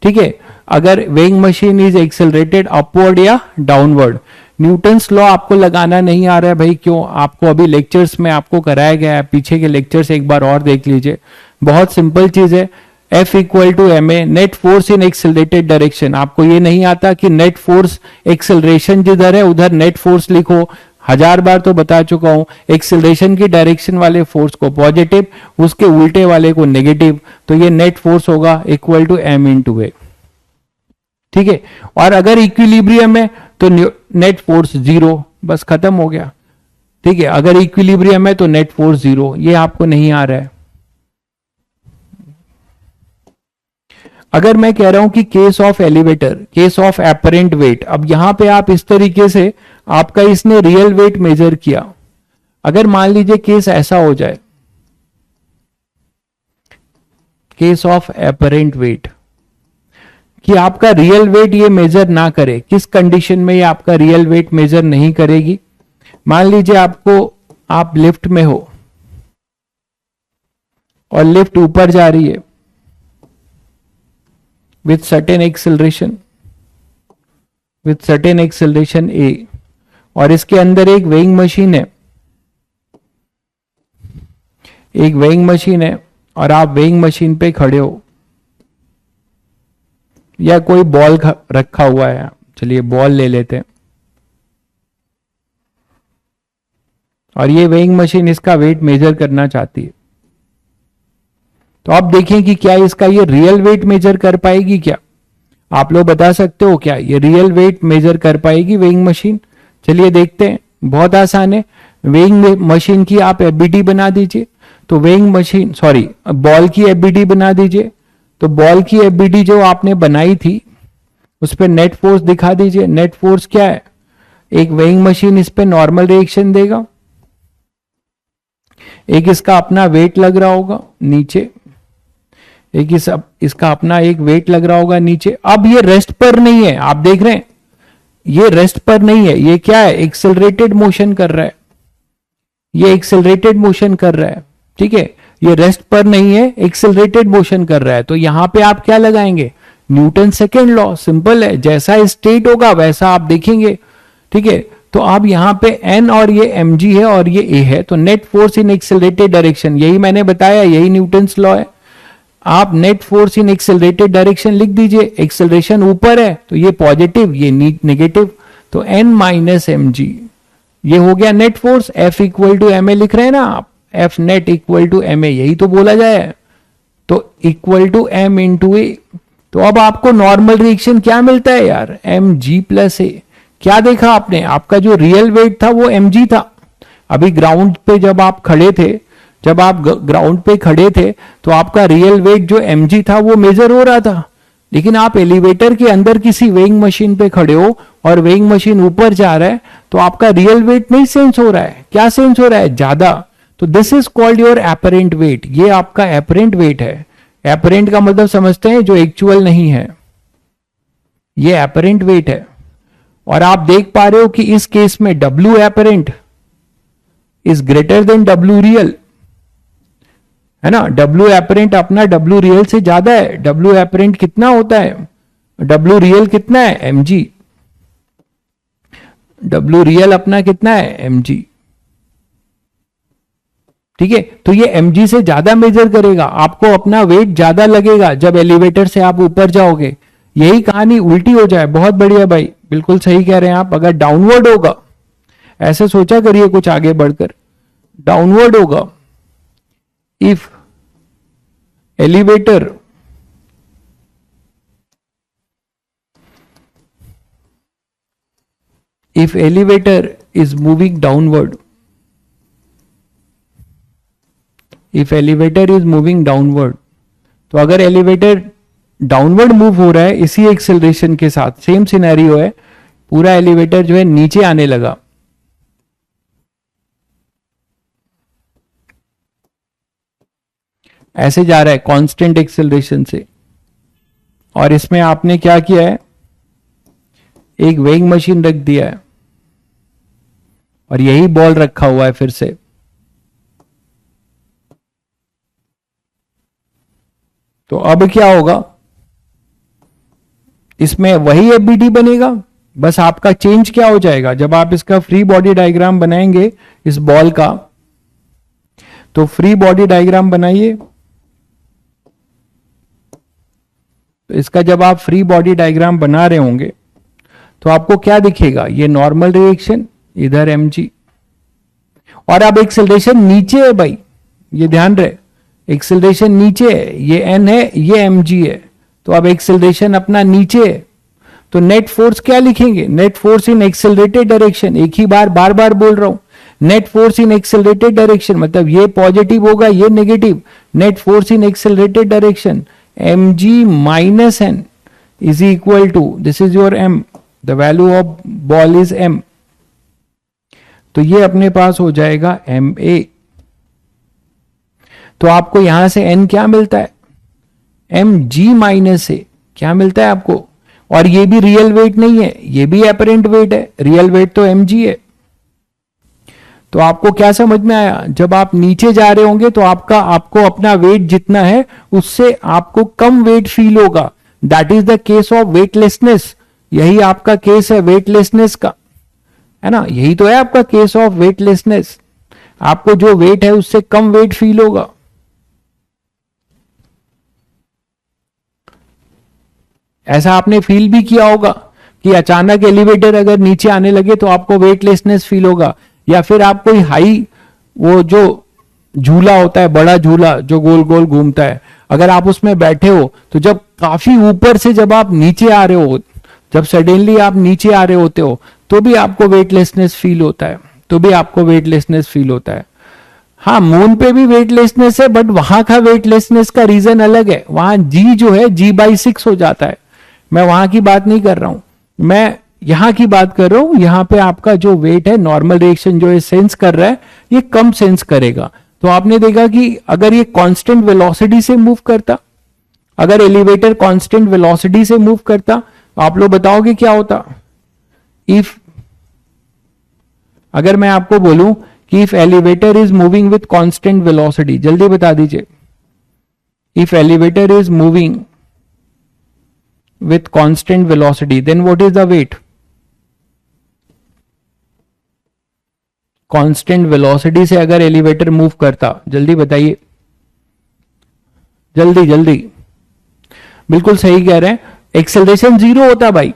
ठीक है, अगर weighing machine is accelerated upward या डाउनवर्ड, न्यूटन्स लॉ आपको लगाना नहीं आ रहा है भाई, क्यों, आपको अभी लेक्चर्स में आपको कराया गया है, पीछे के लेक्चर्स एक बार और देख लीजिए, बहुत सिंपल चीज है। F equal to M A, net force in accelerated direction. आपको ये नहीं आता कि नेट फोर्स एक्सेलरेशन जिधर है उधर नेट फोर्स लिखो, 1000 बार तो बता चुका हूं। एक्सेलरेशन की डायरेक्शन वाले फोर्स को पॉजिटिव, उसके उल्टे वाले को नेगेटिव, तो ये नेट फोर्स होगा इक्वल टू एम इंटू ए। ठीक है, और अगर इक्विलिब्रियम है तो नेट फोर्स जीरो, बस खत्म हो गया। ठीक है, अगर इक्विलिब्रियम है तो नेट फोर्स जीरो, ये आपको नहीं आ रहा है। अगर मैं कह रहा हूं कि case of elevator, case of apparent wait, अब यहां पे आप इस तरीके से आपका इसने रियल वेट मेजर किया। अगर मान लीजिए केस ऐसा हो जाए, केस ऑफ एपरेंट वेट, कि आपका रियल वेट ये मेजर ना करे, किस कंडीशन में ये आपका रियल वेट मेजर नहीं करेगी? मान लीजिए आप लिफ्ट में हो और लिफ्ट ऊपर जा रही है with certain acceleration a, और इसके अंदर एक वेइंग मशीन है, और आप वेइंग मशीन पे खड़े हो, या कोई बॉल रखा हुआ है, चलिए बॉल ले लेते हैं, और ये वेइंग मशीन इसका वेट मेजर करना चाहती है। तो आप देखें कि क्या इसका ये रियल वेट मेजर कर पाएगी? क्या आप लोग बता सकते हो क्या ये रियल वेट मेजर कर पाएगी वेइंग मशीन? चलिए देखते हैं, बहुत आसान है। वेइंग मशीन की आप एफबीडी बना दीजिए, तो वेइंग मशीन बॉल की एफबीडी बना दीजिए, तो बॉल की एफबीडी जो आपने बनाई थी उस पर नेट फोर्स दिखा दीजिए। नेट फोर्स क्या है? एक वेइंग मशीन इस पे नॉर्मल रिएक्शन देगा, एक इसका अपना वेट लग रहा होगा नीचे, एक इसका अपना एक वेट लग रहा होगा नीचे। अब ये रेस्ट पर नहीं है, आप देख रहे हैं ये रेस्ट पर नहीं है, ये क्या है? एक्सेलरेटेड मोशन कर रहा है, ये एक्सेलरेटेड मोशन कर रहा है। ठीक है, ये रेस्ट पर नहीं है, एक्सेलरेटेड मोशन कर रहा है। तो यहां पे आप क्या लगाएंगे? न्यूटन सेकेंड लॉ, सिंपल है, जैसा स्टेट होगा वैसा आप देखेंगे। ठीक है, तो आप यहां पे n और ये mg है और ये a है, तो net force in accelerated direction, यही मैंने बताया, यही न्यूटन्स लॉ है। आप net force in accelerated direction लिख दीजिए, एक्सेलरेशन ऊपर है तो ये पॉजिटिव, ये नेगेटिव, तो n माइनस mg, ये हो गया net force. F equal to M A लिख रहे हैं ना आप, F net equal to M A, यही तो बोला जाए, तो equal to m into A. तो अब आपको नॉर्मल रिएक्शन क्या मिलता है यार? mg प्लस ए। क्या देखा आपने? आपका जो रियल वेट था वो mg था। अभी ग्राउंड पे जब आप खड़े थे, तो आपका रियल वेट जो mg था वो मेजर हो रहा था, लेकिन आप एलिवेटर के अंदर किसी वेइंग मशीन पे खड़े हो और वेइंग मशीन ऊपर जा रहा है, तो आपका रियल वेट नहीं सेंस हो रहा है। क्या सेंस हो रहा है? ज्यादा। तो this is called your apparent wait, ये आपका एपरेंट वेट है। एपरेंट का मतलब समझते हैं, जो एक्चुअल नहीं है, ये एपरेंट वेट है। और आप देख पा रहे हो कि इस केस में W apparent is greater than W real, है ना? W एपरेंट अपना W रियल से ज्यादा है। W एपरेंट कितना होता है? W रियल कितना है? mg। W रियल अपना कितना है? mg। ठीक है, तो ये mg से ज्यादा मेजर करेगा, आपको अपना वेट ज्यादा लगेगा जब एलिवेटर से आप ऊपर जाओगे। यही कहानी उल्टी हो जाए, बहुत बढ़िया भाई, बिल्कुल सही कह रहे हैं आप। अगर डाउनवर्ड होगा, ऐसे सोचा करिए कुछ आगे बढ़कर, डाउनवर्ड होगा, if elevator is moving downward, तो अगर एलिवेटर डाउनवर्ड मूव हो रहा है इसी एक्सेलरेशन के साथ, सेम सिनेरियो है, पूरा एलिवेटर जो है नीचे आने लगा, ऐसे जा रहा है कांस्टेंट एक्सेलरेशन से, और इसमें आपने क्या किया है? एक वेइंग मशीन रख दिया है और यही बॉल रखा हुआ है फिर से। तो अब क्या होगा? इसमें वही एफबीडी बनेगा, बस आपका चेंज क्या हो जाएगा? जब आप इसका फ्री बॉडी डायग्राम बनाएंगे इस बॉल का, तो फ्री बॉडी डायग्राम बनाइए। तो इसका जब आप फ्री बॉडी डायग्राम बना रहे होंगे तो आपको क्या दिखेगा, ये नॉर्मल रिएक्शन, इधर mg, और अब एक्सेलरेशन नीचे है भाई, ये ध्यान रहे, एक्सेलरेशन नीचे है, ये n है, ये mg है, तो अब एक्सेलरेशन अपना नीचे है, तो नेट फोर्स क्या लिखेंगे, net force in accelerated direction, एक ही बार बार बार बोल रहा हूं, net force in accelerated direction मतलब ये पॉजिटिव होगा, ये negative, net force in accelerated direction mg minus n is equal to, this is your m, the value of ball is m, तो ये अपने पास हो जाएगा ma। तो आपको यहां से n क्या मिलता है, mg माइनस a क्या मिलता है आपको, और ये भी रियल वेट नहीं है, ये भी एपरेंट वेट है, रियल वेट तो mg है। तो आपको क्या समझ में आया, जब आप नीचे जा रहे होंगे तो आपको अपना वेट जितना है उससे आपको कम वेट फील होगा, that is the case of weightlessness, यही आपका केस है वेटलेसनेस का, है ना, यही तो है आपका केस ऑफ वेटलेसनेस, आपको जो वेट है उससे कम वेट फील होगा। ऐसा आपने फील भी किया होगा कि अचानक एलिवेटर अगर नीचे आने लगे तो आपको वेटलेसनेस फील होगा, या फिर आप कोई हाई, वो जो झूला होता है, बड़ा झूला जो गोल गोल घूमता है, अगर आप उसमें बैठे हो तो जब काफी ऊपर से जब आप नीचे आ रहे हो, जब सडनली आप नीचे आ रहे होते हो तो भी आपको वेटलेसनेस फील होता है, तो भी आपको वेटलेसनेस फील होता है। हाँ, मून पे भी वेटलेसनेस है, बट वहां का वेटलेसनेस का रीजन अलग है, वहां जी जो है g/6 हो जाता है, मैं वहां की बात नहीं कर रहा हूं, मैं यहां की बात कर रहा हूं, यहां पे आपका जो वेट है, नॉर्मल रिएक्शन जो ये सेंस कर रहा है, ये कम सेंस करेगा। तो आपने देखा कि अगर ये कांस्टेंट वेलोसिटी से मूव करता, अगर एलिवेटर कांस्टेंट वेलोसिटी से मूव करता, तो आप लोग बताओगे क्या होता, इफ, अगर मैं आपको बोलूं कि if elevator is moving with constant velocity, जल्दी बता दीजिए, if elevator is moving with constant velocity, then what is the weight, constant velocity से अगर एलिवेटर मूव करता, जल्दी बताइए, जल्दी जल्दी, बिल्कुल सही कह रहे हैं, एक्सेलरेशन जीरो होता भाई,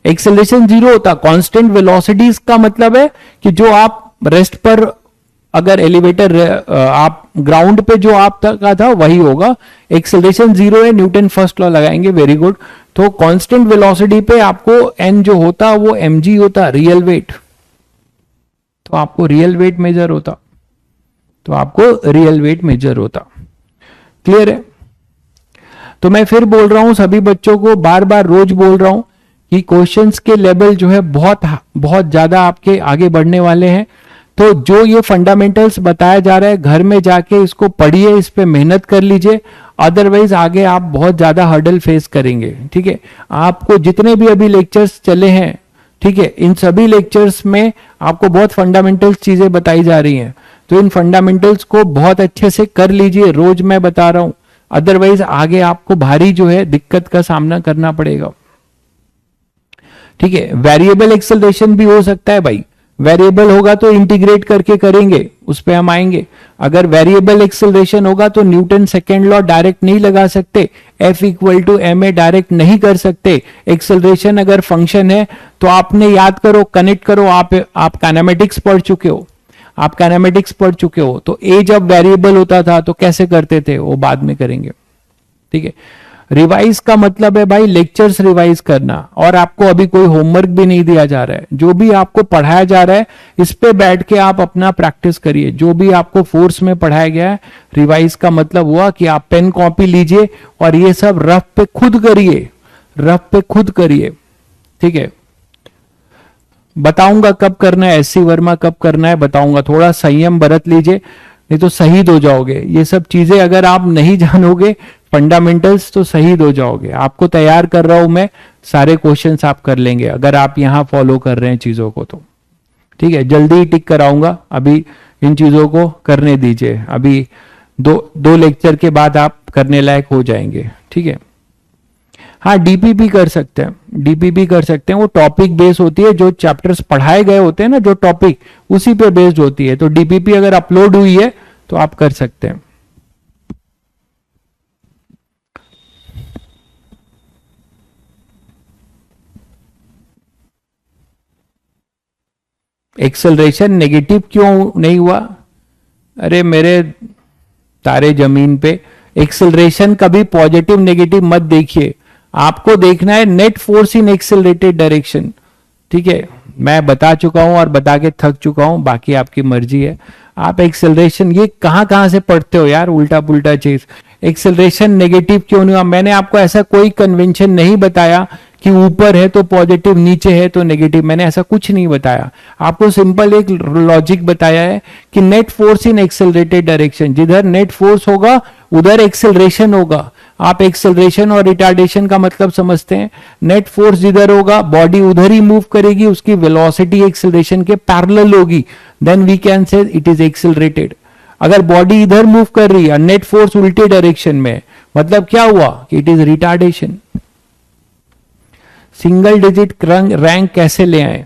एक्सेलरेशन जीरो होता, कांस्टेंट वेलोसिटी का मतलब है कि जो आप रेस्ट पर, अगर एलिवेटर आप ग्राउंड पे जो आप का था वही होगा, एक्सेलरेशन जीरो है, न्यूटन फर्स्ट लॉ लगाएंगे, वेरी गुड। तो कांस्टेंट वेलोसिटी पे आपको n जो होता वो mg होता, रियल वेट, तो आपको रियल वेट मेजर होता, तो आपको रियल वेट मेजर होता। क्लियर है? तो मैं फिर बोल रहा हूं सभी बच्चों को, बार बार रोज बोल रहा हूं कि क्वेश्चंस के लेवल जो है बहुत बहुत ज्यादा आपके आगे बढ़ने वाले हैं। तो जो ये फंडामेंटल्स बताया जा रहा है, घर में जाके इसको पढ़िए, इस पे मेहनत कर लीजिए, अदरवाइज आगे आप बहुत ज्यादा हर्डल फेस करेंगे। ठीक है, आपको जितने भी अभी लेक्चर्स चले हैं, ठीक है, इन सभी लेक्चर्स में आपको बहुत फंडामेंटल्स चीजें बताई जा रही हैं, तो इन फंडामेंटल्स को बहुत अच्छे से कर लीजिए, रोज मैं बता रहा हूं, अदरवाइज आगे आपको भारी जो है दिक्कत का सामना करना पड़ेगा। ठीक है, वेरिएबल एक्सेलरेशन भी हो सकता है भाई, वेरिएबल होगा तो इंटीग्रेट करके करेंगे, उस पे हम आएंगे। अगर वेरिएबल एक्सेलरेशन होगा तो न्यूटन सेकेंड लॉ डायरेक्ट नहीं लगा सकते, F equal to ma direct नहीं कर सकते। एक्सेलरेशन अगर फंक्शन है तो आपने याद करो, कनेक्ट करो, आप काइनेमेटिक्स पढ़ चुके हो, आप काइनेमेटिक्स पढ़ चुके हो, तो a जब वेरिएबल होता था तो कैसे करते थे, वो बाद में करेंगे। ठीक है, रिवाइज का मतलब है भाई लेक्चर्स रिवाइज करना, और आपको अभी कोई होमवर्क भी नहीं दिया जा रहा है, जो भी आपको पढ़ाया जा रहा है इस पे बैठ के आप अपना प्रैक्टिस करिए। जो भी आपको फोर्स में पढ़ाया गया है, रिवाइज का मतलब हुआ कि आप पेन कॉपी लीजिए और ये सब रफ पे खुद करिए, रफ पे खुद करिए। ठीक है, बताऊंगा कब करना है, एससी वर्मा कब करना है बताऊंगा, थोड़ा संयम बरत लीजिए, नहीं तो शहीद हो जाओगे। ये सब चीजें अगर आप नहीं जानोगे फंडामेंटल्स तो शहीद हो जाओगे। आपको तैयार कर रहा हूं मैं, सारे क्वेश्चंस आप कर लेंगे अगर आप यहां फॉलो कर रहे हैं चीजों को तो। ठीक है, जल्दी ही टिक कराऊंगा, अभी इन चीजों को करने दीजिए, अभी दो लेक्चर के बाद आप करने लायक हो जाएंगे। ठीक है, हाँ डीपीपी कर सकते हैं, डीपीपी कर सकते हैं, वो टॉपिक बेस्ड होती है, जो चैप्टर्स पढ़ाए गए होते हैं ना, जो टॉपिक उसी पे बेस्ड होती है। तो डीपीपी अगर अपलोड हुई है तो आप कर सकते हैं। एक्सेलरेशन नेगेटिव क्यों नहीं हुआ? अरे मेरे तारे जमीन पे, एक्सेलरेशन कभी पॉजिटिव नेगेटिव मत देखिए, आपको देखना है net force in accelerated direction. ठीक है, मैं बता चुका हूं और बता के थक चुका हूं, बाकी आपकी मर्जी है। आप एक्सेलरेशन ये कहां से पढ़ते हो यार, उल्टा पुल्टा चीज। एक्सेलरेशन नेगेटिव क्यों नहीं हुआ? मैंने आपको ऐसा कोई कन्वेंशन नहीं बताया कि ऊपर है तो पॉजिटिव, नीचे है तो नेगेटिव, मैंने ऐसा कुछ नहीं बताया। आपको सिंपल एक लॉजिक बताया है कि net force in accelerated direction, जिधर नेट फोर्स होगा उधर एक्सेलरेशन होगा। आप एक्सेलरेशन और रिटार्डेशन का मतलब समझते हैं। नेट फोर्स जिधर होगा बॉडी उधर ही मूव करेगी, उसकी वेलोसिटी एक्सेलरेशन के पैरेलल होगी, then we can say it is accelerated. अगर बॉडी इधर मूव कर रही है, नेट फोर्स उल्टे डायरेक्शन में, मतलब क्या हुआ कि it is retardation. Single digit rank कैसे ले आए?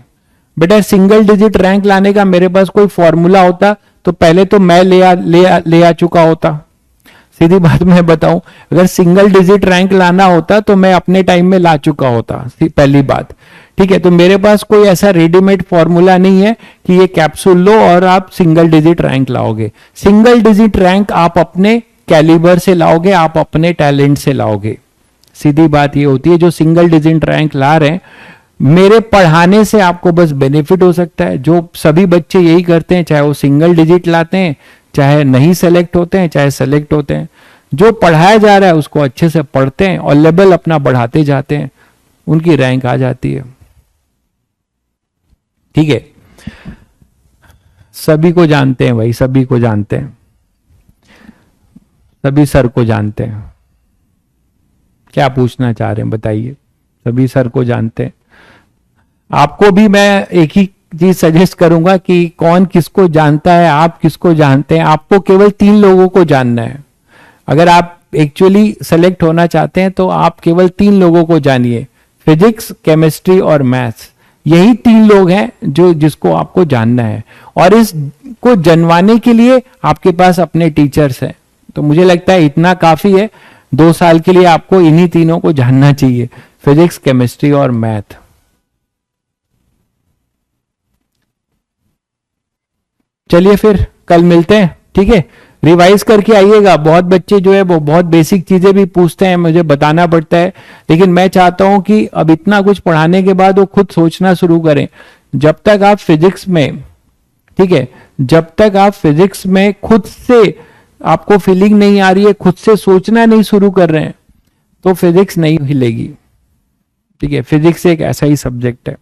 बेटा सिंगल डिजिट रैंक लाने का मेरे पास कोई फॉर्मूला होता तो पहले तो मैं ले आ चुका होता। सीधी बात मैं बताऊं, अगर सिंगल डिजिट रैंक लाना होता तो मैं अपने टाइम में ला चुका होता, पहली बात। ठीक है, तो मेरे पास कोई ऐसा रेडीमेड फॉर्मूला नहीं है कि ये कैप्सूल लो और आप सिंगल डिजिट रैंक लाओगे। सिंगल डिजिट रैंक आप अपने कैलिबर से लाओगे, आप अपने टैलेंट से लाओगे। सीधी बात ये होती है, जो सिंगल डिजिट रैंक ला रहे हैं, मेरे पढ़ाने से आपको बस बेनिफिट हो सकता है। जो सभी बच्चे यही करते हैं, चाहे वो सिंगल डिजिट लाते हैं, चाहे नहीं सेलेक्ट होते हैं, चाहे सेलेक्ट होते हैं, जो पढ़ाया जा रहा है उसको अच्छे से पढ़ते हैं और लेवल अपना बढ़ाते जाते हैं, उनकी रैंक आ जाती है। ठीक है, सभी को जानते हैं भाई, सभी को जानते हैं, सभी सर को जानते हैं। क्या पूछना चाह रहे हैं बताइए? सभी सर को जानते हैं। आपको भी मैं एक ही चीज सजेस्ट करूंगा कि कौन किसको जानता है, आप किसको जानते हैं। आपको केवल 3 लोगों को जानना है। अगर आप एक्चुअली सेलेक्ट होना चाहते हैं तो आप केवल 3 लोगों को जानिए, फिजिक्स, केमिस्ट्री और मैथ्स। यही 3 लोग हैं जिसको आपको जानना है, और इसको जनवाने के लिए आपके पास अपने टीचर्स हैं। तो मुझे लगता है इतना काफी है, 2 साल के लिए आपको इन्हीं तीनों को जानना चाहिए, फिजिक्स, केमिस्ट्री और मैथ। चलिए फिर कल मिलते हैं, ठीक है? रिवाइज करके आइएगा। बहुत बच्चे जो है वो बहुत बेसिक चीजें भी पूछते हैं, मुझे बताना पड़ता है, लेकिन मैं चाहता हूं कि अब इतना कुछ पढ़ाने के बाद वो खुद सोचना शुरू करें। जब तक आप फिजिक्स में, ठीक है, जब तक आप फिजिक्स में खुद से आपको फीलिंग नहीं आ रही है, खुद से सोचना नहीं शुरू कर रहे हैं, तो फिजिक्स नहीं हिलेगी। ठीक है, फिजिक्स एक ऐसा ही सब्जेक्ट है।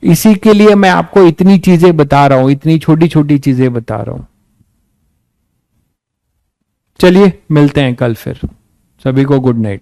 इसी के लिए मैं आपको इतनी चीजें बता रहा हूं, इतनी छोटी छोटी चीजें बता रहा हूं। चलिए मिलते हैं कल फिर। सभी को गुड नाइट।